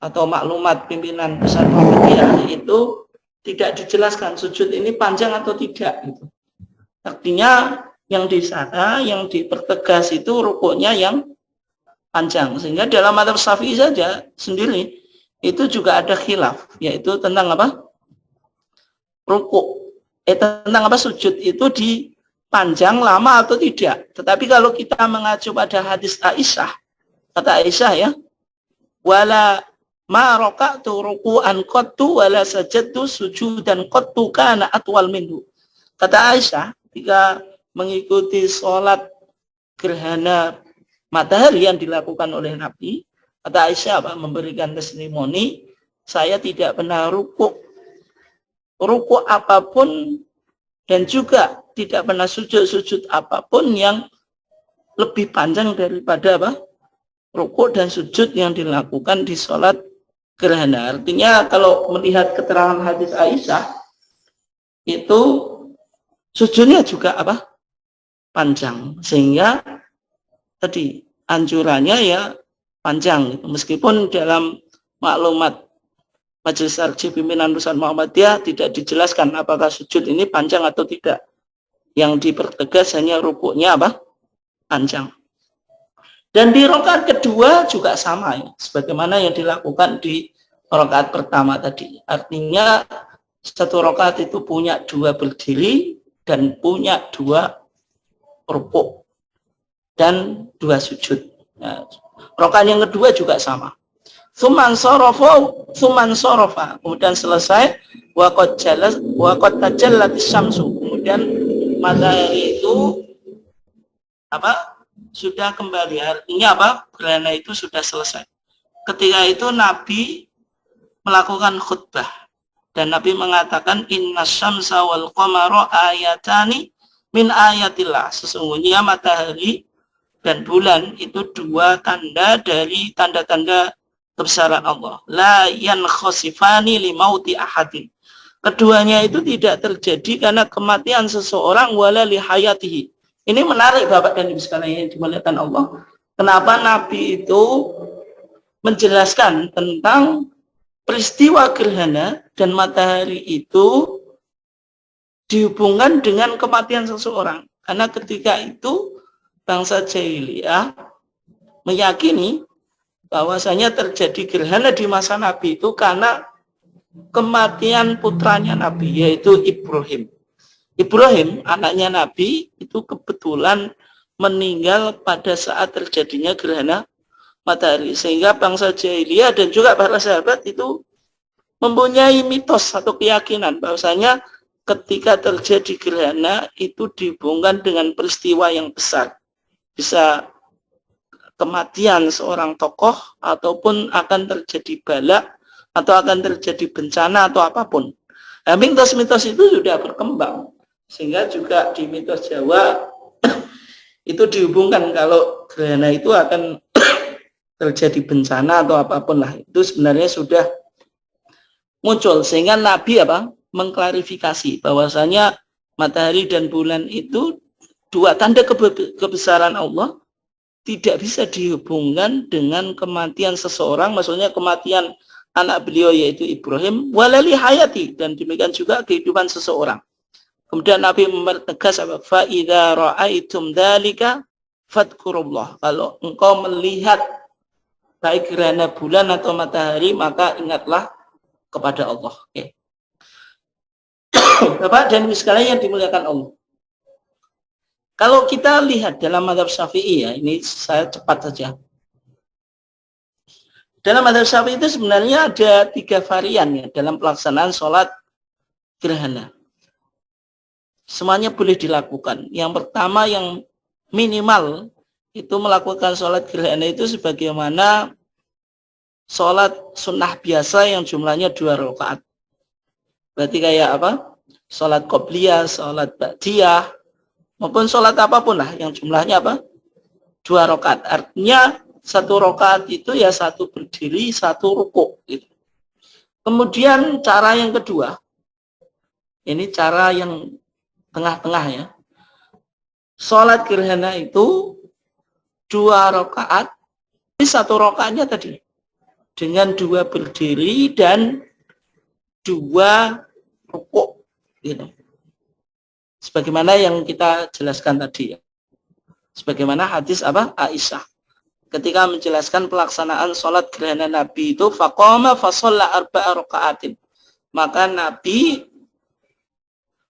atau maklumat pimpinan pusat Muhammadiyah itu tidak dijelaskan sujud ini panjang atau tidak gitu. Artinya yang di sana yang dipertegas itu rukuknya yang panjang. Sehingga dalam mazhab Syafi'i saja sendiri itu juga ada khilaf, yaitu tentang apa? Rukuk. Tentang apa sujud itu dipanjang lama atau tidak. Tetapi kalau kita mengacu pada hadis Aisyah, kata Aisyah ya, wala ma raqa'tu ruku'an qattu wala sajadtu sujudan qattu kana atwal minhu. Kata Aisyah, ketika mengikuti sholat gerhana matahari yang dilakukan oleh Nabi, kata Aisyah apa, memberikan testimoni, saya tidak pernah rukuk apapun dan juga tidak pernah sujud apapun yang lebih panjang daripada apa? Rukuk dan sujud yang dilakukan di sholat gerhana. Artinya kalau melihat keterangan hadis Aisyah, itu sujudnya juga apa? Panjang. Sehingga tadi anjurannya ya panjang. Meskipun dalam maklumat Majelis Tarjih Pimpinan Pusat Muhammadiyah tidak dijelaskan apakah sujud ini panjang atau tidak. Yang dipertegas hanya rukuknya apa? Panjang. Dan di rakaat kedua juga sama ya, sebagaimana yang dilakukan di rakaat pertama tadi. Artinya satu rakaat itu punya dua berdiri dan punya dua rukuk dan dua sujud. Nah, rakaat yang kedua juga sama. Suman sorofa, kemudian selesai waqad tajallatis syamsu, kemudian matahari itu apa? Sudah kembali, artinya apa? Gerhana itu sudah selesai. Ketika itu Nabi melakukan khutbah dan Nabi mengatakan inna syamsa wal qamara ayatani min ayatillah. Sesungguhnya matahari dan bulan itu dua tanda dari tanda-tanda kebesaran Allah. La yankhasifani limauti ahadin. Keduanya itu tidak terjadi karena kematian seseorang wala li hayatihi. Ini menarik Bapak dan Ibu sekalian yang dimuliakan Allah. Kenapa Nabi itu menjelaskan tentang peristiwa gerhana dan matahari itu dihubungkan dengan kematian seseorang. Karena ketika itu bangsa jahiliyah meyakini bahwasanya terjadi gerhana di masa Nabi itu karena kematian putranya Nabi, yaitu Ibrahim. Ibrahim, anaknya Nabi, itu kebetulan meninggal pada saat terjadinya gerhana matahari. Sehingga bangsa jahiliyah dan juga para sahabat itu mempunyai mitos atau keyakinan bahwasanya ketika terjadi gerhana itu dihubungkan dengan peristiwa yang besar. Bisa kematian seorang tokoh ataupun akan terjadi bala atau akan terjadi bencana atau apapun. Nah, mitos-mitos itu sudah berkembang. Sehingga juga di mitos Jawa itu dihubungkan kalau gerhana itu akan terjadi bencana atau apapun lah. Itu sebenarnya sudah muncul. Sehingga Nabi apa? Mengklarifikasi bahwasanya matahari dan bulan itu dua tanda kebesaran Allah, tidak bisa dihubungkan dengan kematian seseorang, maksudnya kematian anak beliau yaitu Ibrahim, walali hayati, dan demikian juga kehidupan seseorang. Kemudian Nabi mempertegas apa? Fa idza ra'aitum dzalika fadhkurullah. Kalau engkau melihat baik gerhana bulan atau matahari, maka ingatlah kepada Allah. Oke. Bapak dan Ibu sekalian yang dimuliakan Allah. Kalau kita lihat dalam mazhab Syafi'i ya, ini saya cepat saja. Dalam mazhab Syafi'i itu sebenarnya ada 3 varian ya dalam pelaksanaan sholat gerhana. Semuanya boleh dilakukan. Yang pertama yang minimal itu melakukan sholat gerhana itu sebagaimana sholat sunnah biasa yang jumlahnya 2 rakaat. Berarti kayak apa? Sholat qobliyah, sholat ba'diyah, maupun sholat apapun lah yang jumlahnya apa? 2 rakaat. Artinya 1 rakaat itu ya 1 berdiri, 1 rukuk. Gitu. Kemudian cara yang kedua, ini cara yang tengah-tengah ya. Sholat gerhana itu 2 rakaat, 1 rakaatnya tadi dengan 2 berdiri dan 2 rukuk. Gitu. Sebagaimana yang kita jelaskan tadi ya. Sebagaimana hadis apa? Aisyah. ketika menjelaskan pelaksanaan sholat gerhana Nabi itu faqama fasalla arba'a raka'atin. Maka Nabi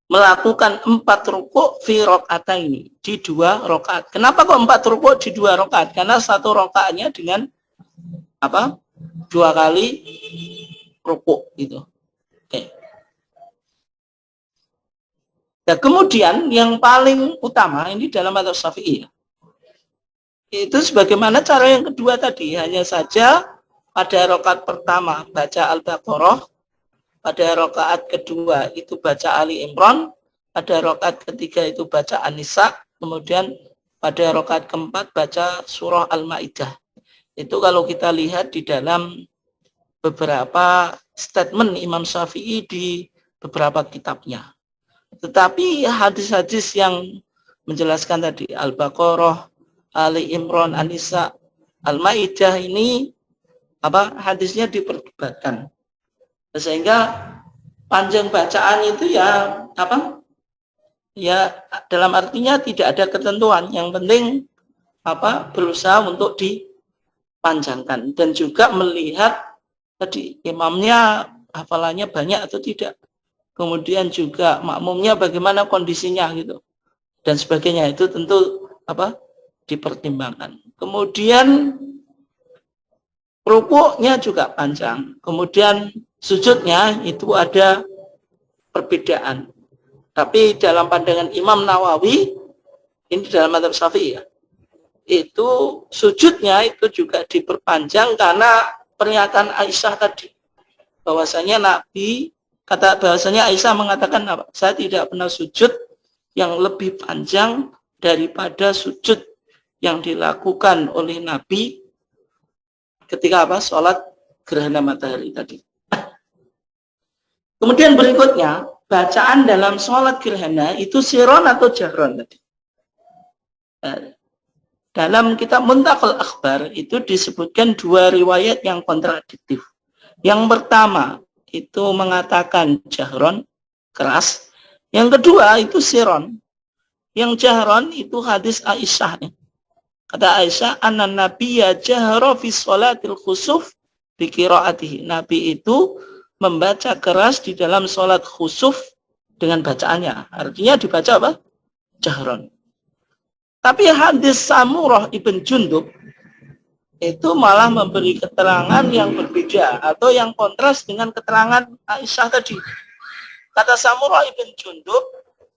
melakukan 4 rukuk fi rakaataini, di 2 rakaat. Kenapa kok 4 rukuk di 2 rakaat? Karena 1 rakaatnya dengan apa? 2 kali rukuk gitu. Oke. Nah, kemudian yang paling utama ini dalam mazhab Syafi'i ya. Itu sebagaimana cara yang kedua tadi, hanya saja pada rakaat pertama baca Al-Baqarah, pada rakaat kedua itu baca Ali Imran, pada rakaat ketiga itu baca An-Nisa, kemudian pada rakaat keempat baca surah Al-Maidah. Itu kalau kita lihat di dalam beberapa statement Imam Syafi'i di beberapa kitabnya. Tetapi hadis-hadis yang menjelaskan tadi Al-Baqarah, Ali Imran, An-Nisa, Al-Maidah ini hadisnya diperdebatkan. Sehingga panjang bacaan itu ya dalam artinya tidak ada ketentuan, yang penting berusaha untuk dipanjangkan dan juga melihat tadi imamnya hafalannya banyak atau tidak, kemudian juga makmumnya bagaimana kondisinya gitu dan sebagainya, itu tentu dipertimbangkan. Kemudian rukuknya juga panjang, kemudian sujudnya itu ada perbedaan. Tapi dalam pandangan Imam Nawawi, ini dalam mazhab Syafi'i ya, itu sujudnya itu juga diperpanjang karena pernyataan Aisyah tadi, bahwasanya bahwasanya Aisyah mengatakan saya tidak pernah sujud yang lebih panjang daripada sujud yang dilakukan oleh Nabi ketika sholat gerhana matahari tadi. Kemudian berikutnya, bacaan dalam sholat gerhana itu siron atau jahron tadi. Dalam kitab Muntaqal Akhbar itu disebutkan 2 riwayat yang kontradiktif. Yang pertama itu mengatakan jahron, keras. Yang kedua itu siron. Yang jahron itu hadis Aisyah. Kata Aisyah, anna nabiyya jahra fi sholatil khusuf bi qiraatihi. Nabi itu membaca keras di dalam sholat khusuf dengan bacaannya. Artinya dibaca apa? Jahron. Tapi hadis Samurah ibn Jundub itu malah memberi keterangan yang berbeda atau yang kontras dengan keterangan Aisyah tadi. Kata Samurah ibn Jundub,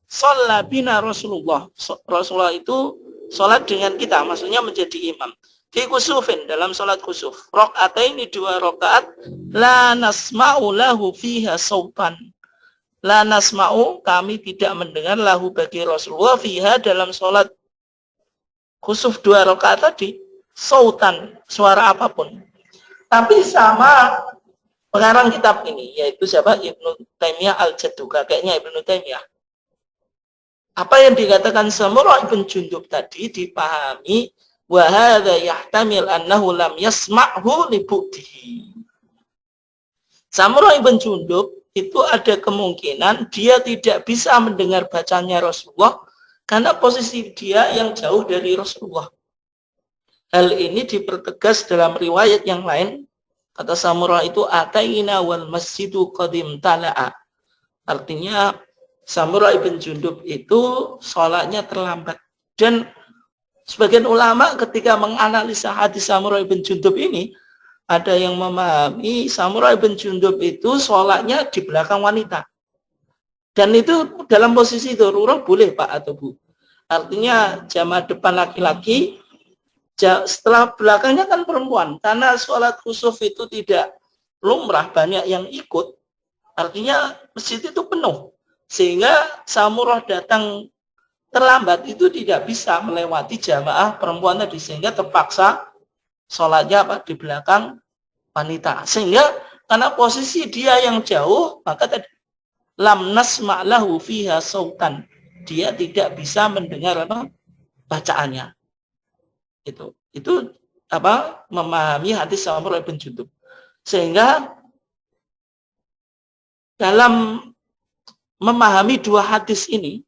shalla bina Rasulullah. Rasulullah itu sholat dengan kita, maksudnya menjadi imam. Fi khusufin, dalam sholat khusuf. Rakaataini 2 rakaat, la nasma'u lahu fiha sautan. La nasma'u, kami tidak mendengar lahu bagi Rasulullah fiha dalam sholat khusuf 2 rakaat tadi, sautan, suara apapun. Tapi sama pengarang kitab ini, yaitu siapa? Ibnu Taimiyah Al-Jaddu, kakeknya Ibnu Taimiyah. Apa yang dikatakan Samurah ibn Jundub tadi dipahami, wa hadza yahtamil annahu lam yasma'hu li bu'dihi. Samurah ibn Jundub itu ada kemungkinan dia tidak bisa mendengar bacanya Rasulullah karena posisi dia yang jauh dari Rasulullah. Hal ini dipertegas dalam riwayat yang lain. Kata Samurah itu ataina wal masjidu qadim tala'a. Artinya Samurah ibn Jundub itu sholatnya terlambat. Dan sebagian ulama ketika menganalisa hadis Samurah ibn Jundub ini, ada yang memahami Samurah ibn Jundub itu sholatnya di belakang wanita. Dan itu dalam posisi darurat boleh Pak atau Bu. Artinya jamaah depan laki-laki, setelah belakangnya kan perempuan. Karena sholat khusuf itu tidak lumrah, banyak yang ikut. Artinya masjid itu penuh. Sehingga Samurah datang terlambat itu tidak bisa melewati jamaah perempuan tadi, sehingga terpaksa sholatnya di belakang wanita. Sehingga karena posisi dia yang jauh, maka tadi lam nasma' lahu fiha sautan, dia tidak bisa mendengar bacaannya. Itu memahami hadis Samurah ibn Jundub. Sehingga dalam memahami 2 hadis ini,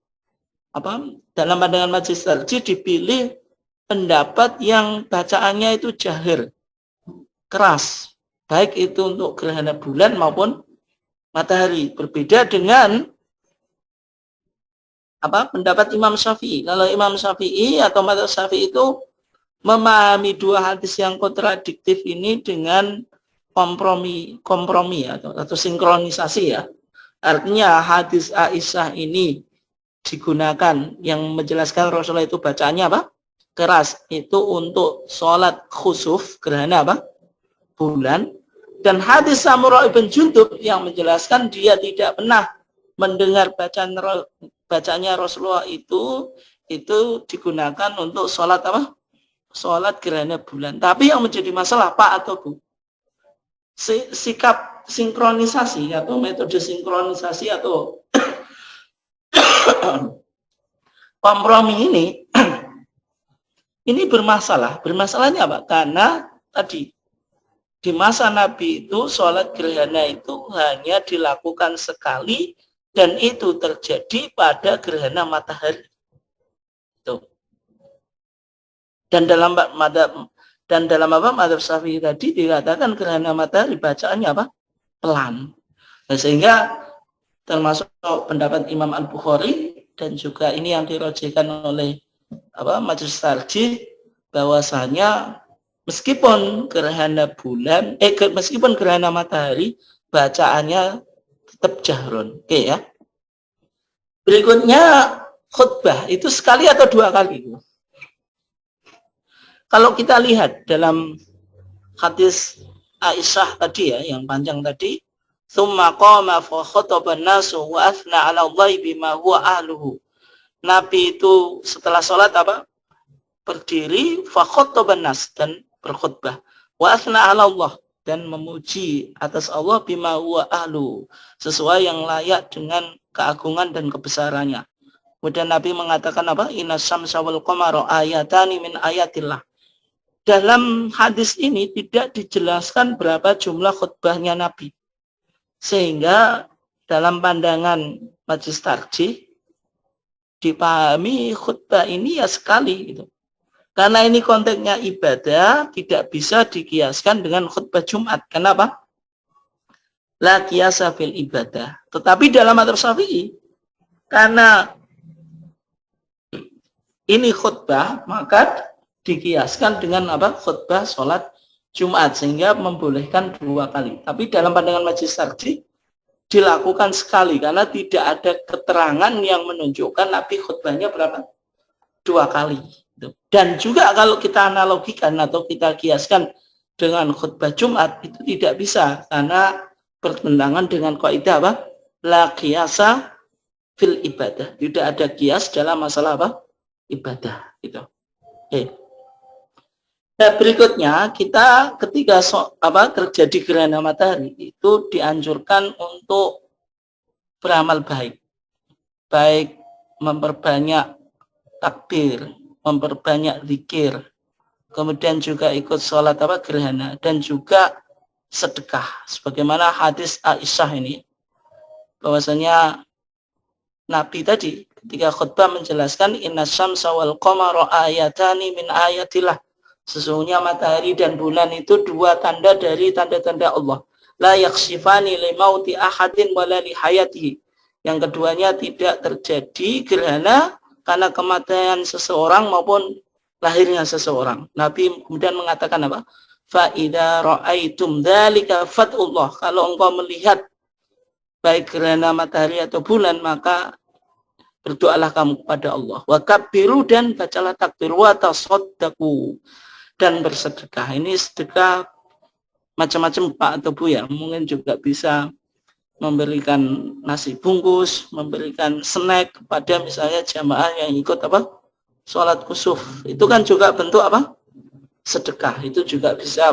dalam pandangan majelis tarjih dipilih pendapat yang bacaannya itu jahir, keras, baik itu untuk gerhana bulan maupun matahari. Berbeda dengan pendapat Imam Syafi'i. Kalau Imam Syafi'i atau mazhab Syafi'i itu memahami dua hadis yang kontradiktif ini dengan kompromi atau sinkronisasi ya. Artinya hadis Aisyah ini digunakan yang menjelaskan Rasulullah itu bacaannya keras, itu untuk sholat khusuf gerhana bulan. Dan hadis Samurah ibn Jundub yang menjelaskan dia tidak pernah mendengar bacaannya Rasulullah itu digunakan untuk sholat sholat gerhana bulan. Tapi yang menjadi masalah Pak atau Bu, sikap sinkronisasi atau metode sinkronisasi atau kompromi ini bermasalah. Bermasalahnya apa? Karena tadi di masa Nabi itu sholat gerhana itu hanya dilakukan sekali dan itu terjadi pada gerhana matahari. Tuh. Dan dalam mazhab Syafi'i tadi dikatakan gerhana matahari bacaannya pelan. Nah, sehingga termasuk pendapat Imam Al-Bukhari dan juga ini yang dirojihkan oleh Majelis Tarjih, bahwasanya meskipun gerhana bulan meskipun gerhana matahari bacaannya tetap jahrun. Oke ya. Berikutnya khutbah itu sekali atau dua kali? Kalau kita lihat dalam hadis Aisyah tadi ya, yang panjang tadi, tsumma qama fa khataba an-nasu wa athna 'ala Allah bima huwa ahluhu. Nabi itu setelah sholat berdiri fa khataba an-nas dan berkhutbah, wa athna 'ala Allah dan memuji atas Allah bima huwa ahlu, sesuai yang layak dengan keagungan dan kebesarannya. Kemudian Nabi mengatakan inna syamsa wal qamara ayatani min ayatillah. Dalam hadis ini tidak dijelaskan berapa jumlah khutbahnya Nabi, sehingga dalam pandangan Majelis Tarjih dipahami khutbah ini ya sekali gitu. Karena ini konteksnya ibadah, tidak bisa dikiaskan dengan khutbah Jumat. Kenapa? La qiyasa fil ibadah. Tetapi dalam mazhab Syafi'i, karena ini khutbah, maka dikiaskan dengan khutbah sholat Jumat, sehingga membolehkan dua kali. Tapi dalam pandangan Majelis Tarjih dilakukan sekali, karena tidak ada keterangan yang menunjukkan Nabi khutbahnya berapa? Dua kali. Dan juga kalau kita analogikan atau kita kiaskan dengan khutbah Jumat, itu tidak bisa, karena bertentangan dengan kaidah la qiyasa fil ibadah. Tidak ada kias dalam masalah ibadah gitu. Oke. Nah, berikutnya kita ketika terjadi gerhana matahari itu dianjurkan untuk beramal baik, baik memperbanyak takbir, memperbanyak zikir, kemudian juga ikut sholat gerhana, dan juga sedekah. Sebagaimana hadis Aisyah ini, bahwasanya Nabi tadi ketika khutbah menjelaskan inna syamsa wal qamara ayatani min ayatillah. Sesungguhnya matahari dan bulan itu dua tanda dari tanda-tanda Allah. La yakshifani li mauti ahadin wala li hayatihi. Yang keduanya tidak terjadi gerhana karena kematian seseorang maupun lahirnya seseorang. Nabi kemudian mengatakan fa idza ra'aitum dzalika fatullah. Kalau engkau melihat baik gerhana matahari atau bulan, maka berdoalah kamu kepada Allah. Wa kabbiru, dan bacalah takbir, wa tasaddaqu, dan bersedekah. Ini sedekah macam-macam Pak atau Bu ya. Mungkin juga bisa memberikan nasi bungkus, memberikan snack kepada misalnya jamaah yang ikut sholat kusuf. Itu kan juga bentuk sedekah. Itu juga bisa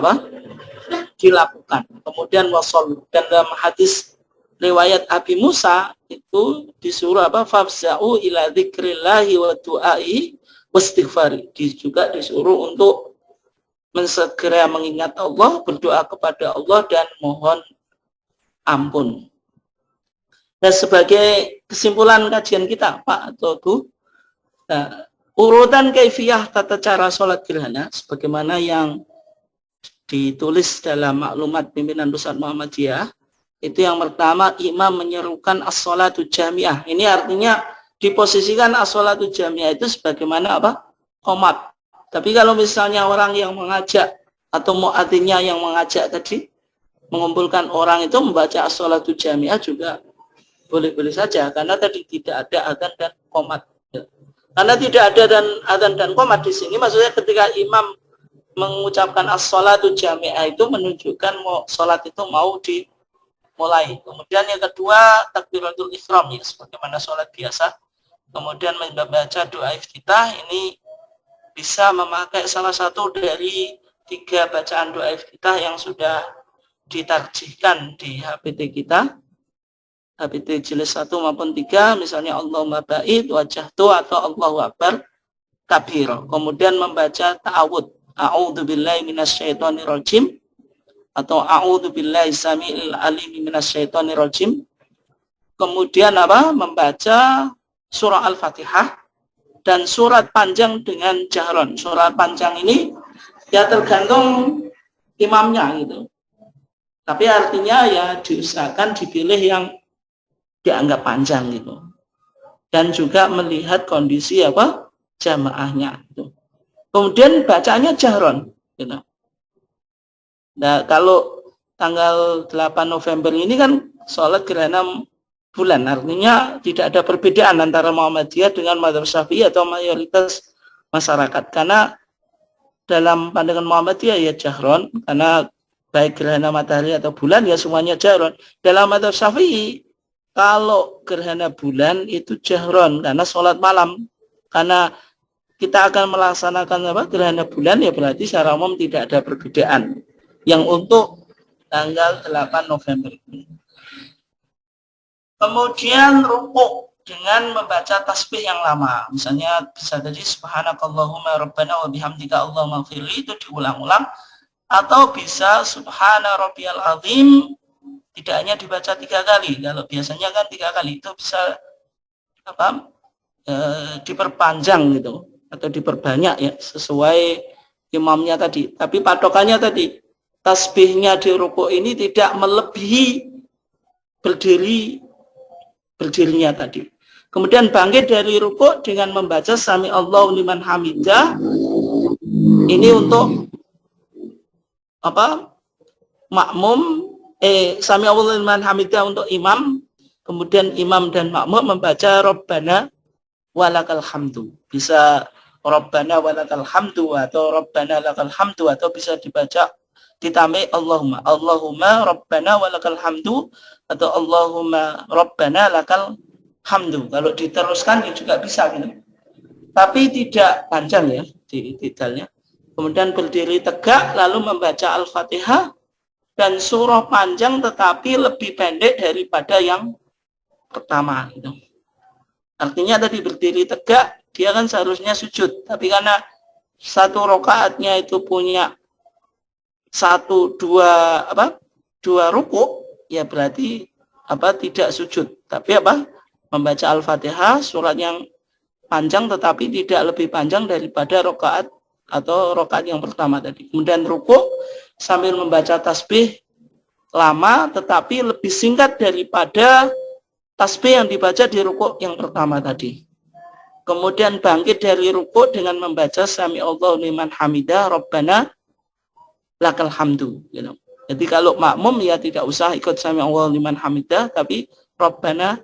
dilakukan. Kemudian wasol, dan dalam hadis riwayat Abi Musa itu disuruh fafza'u ila dzikrillahi wa du'ai wastighfari. Juga disuruh untuk segera mengingat Allah, berdoa kepada Allah, dan mohon ampun. Nah, sebagai kesimpulan kajian kita Pak atau Bu, Urutan kaifiyah tata cara sholat gerhana sebagaimana yang ditulis dalam maklumat pimpinan pusat Muhammadiyah, itu yang pertama imam menyerukan as-sholatu jamiah. Ini artinya diposisikan as-sholatu jamiah itu sebagaimana apa? Qomat. Tapi kalau misalnya orang yang mengajak atau muadzinnya yang mengajak tadi mengumpulkan orang itu membaca as-sholatu jamiah juga boleh-boleh saja, karena tadi tidak ada adzan dan qomat. Karena tidak ada dan adzan dan qomat di sini, maksudnya ketika imam mengucapkan as-sholatu jami'ah itu menunjukkan mau sholat itu mau dimulai. Kemudian yang kedua takbiratul ihram, ya sebagaimana sholat biasa. Kemudian membaca doa iftitah, ini bisa memakai salah satu dari 3 bacaan doa iftitah yang sudah ditarjihkan di HPT kita, HPT jilid 1 maupun 3, misalnya Allahumma ba'id wajahtu atau Allahu Akbar kabir. Kemudian membaca ta'awud, a'udzubillahi minasyaitonirrajim atau a'udzubillahi samiil alim minasyaitonirrajim. Kemudian apa? Membaca surah Al-Fatihah dan surat panjang dengan jahron. Surat panjang ini ya tergantung imamnya gitu. Tapi artinya ya diusahakan dipilih yang dianggap panjang gitu. Dan juga melihat kondisi apa? Jamaahnya gitu. Kemudian bacanya jahron gitu. Nah, kalau tanggal 8 November ini kan sholat gerhana bulan, artinya tidak ada perbedaan antara Muhammadiyah dengan Madzhab Syafi'i atau mayoritas masyarakat, karena dalam pandangan Muhammadiyah ya jahron, karena baik gerhana matahari atau bulan ya semuanya jahron. Dalam Madzhab Syafi'i kalau gerhana bulan itu jahron karena sholat malam, karena kita akan melaksanakan apa gerhana bulan ya berarti secara umum tidak ada perbedaan yang untuk tanggal 8 November. Kemudian rukuk dengan membaca tasbih yang lama, misalnya bisa jadi subhanakallahumma rabbana wa bihamdika allahumma ighfirli, itu diulang-ulang, atau bisa subhana rabbiyal azim, tidak hanya dibaca 3 kali, kalau biasanya kan 3 kali, itu bisa apa diperpanjang gitu atau diperbanyak ya sesuai imamnya tadi. Tapi patokannya tadi tasbihnya di rukuk ini tidak melebihi berdirinya tadi. Kemudian bangkit dari rukuk dengan membaca sami Allahu liman hamidah. Ini untuk apa? Makmum sami Allahu liman hamidah untuk imam. Kemudian imam dan makmum membaca Rabbana walakal hamdu. Bisa Rabbana walakal hamdu atau Rabbana lakal hamdu, atau bisa dibaca ditambah Allahumma Rabbana walakal hamdu atau Allahumma Rabbana lakal hamdu. Kalau diteruskan ya juga bisa gitu. Tapi tidak panjang ya detailnya. Kemudian berdiri tegak lalu membaca Al-Fatihah dan surah panjang tetapi lebih pendek daripada yang pertama gitu. Artinya tadi berdiri tegak, dia kan seharusnya sujud. Tapi karena satu rakaatnya itu punya 2 rukuk, ya berarti apa tidak sujud. Tapi apa? Membaca Al-Fatihah, surat yang panjang tetapi tidak lebih panjang daripada rakaat atau rakaat yang pertama tadi. Kemudian rukuk sambil membaca tasbih lama tetapi lebih singkat daripada tasbih yang dibaca di rukuk yang pertama tadi. Kemudian bangkit dari rukuk dengan membaca sami Allahu liman hamidah Rabbana lakal hamdu gitu. Jadi kalau makmum ya tidak usah ikut sami Allahu liman hamidah, tapi Rabbana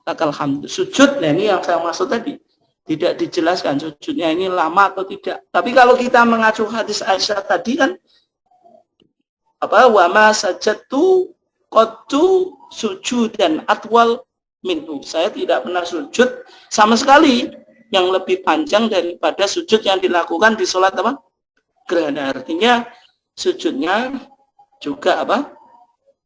lakal hamdu. Sujud, nah ini yang saya maksud tadi. Tidak dijelaskan sujudnya ini lama atau tidak. Tapi kalau kita mengacu hadis Aisyah tadi kan apa wa ma sajadtu qattu sujudan atwal minhu. Saya tidak pernah sujud sama sekali yang lebih panjang daripada sujud yang dilakukan di sholat apa? Gerhana. Artinya sujudnya juga apa?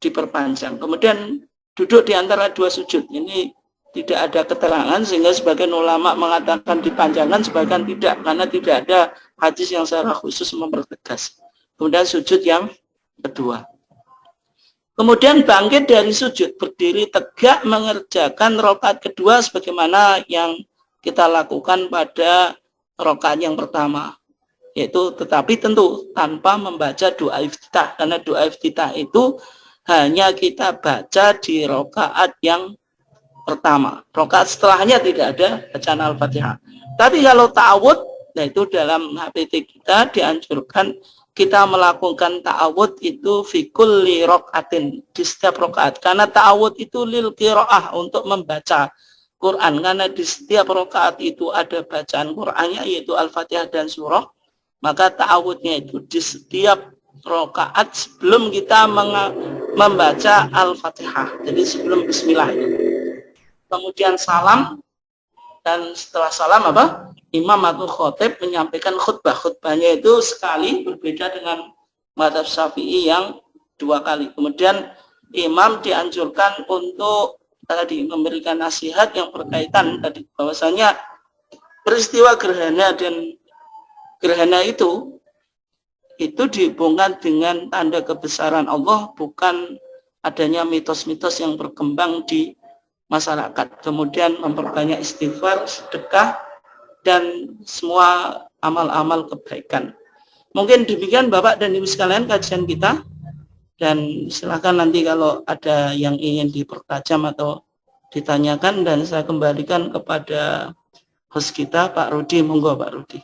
Diperpanjang. Kemudian duduk di antara 2 sujud. Ini tidak ada keterangan sehingga sebagian ulama mengatakan dipanjangkan, sebagian tidak, karena tidak ada hadis yang secara khusus mempertegas. Kemudian sujud yang kedua. Kemudian bangkit dari sujud, berdiri tegak mengerjakan rakaat kedua sebagaimana yang kita lakukan pada rakaat yang pertama, yaitu tetapi tentu tanpa membaca doa iftitah, karena doa iftitah itu hanya kita baca di rakaat yang pertama. Rakaat setelahnya tidak ada bacaan Al-Fatihah. Tapi kalau ta'awud, nah itu dalam HPT kita dianjurkan kita melakukan ta'awud itu fi kulli rakaatin, di setiap rakaat. Karena ta'awud itu lil qiraah, untuk membaca Quran. Karena di setiap rakaat itu ada bacaan Qurannya, yaitu Al-Fatihah dan surah. Maka ta'awudnya itu di setiap rakaat sebelum kita membaca Al-Fatihah. Jadi sebelum bismillah. Kemudian salam, dan setelah salam apa? Imam atau khotib menyampaikan khutbah. Khutbahnya itu sekali, berbeda dengan mazhab Syafi'i yang 2 kali. Kemudian imam dianjurkan untuk tadi memberikan nasihat yang berkaitan tadi bahwasanya peristiwa gerhana dan gerhana itu dihubungkan dengan tanda kebesaran Allah, bukan adanya mitos-mitos yang berkembang di masyarakat. Kemudian memperbanyak istighfar, sedekah, dan semua amal-amal kebaikan. Mungkin demikian Bapak dan Ibu sekalian kajian kita, dan silakan nanti kalau ada yang ingin dipertajam atau ditanyakan, dan saya kembalikan kepada host kita Pak Rudi. Monggo Pak Rudi.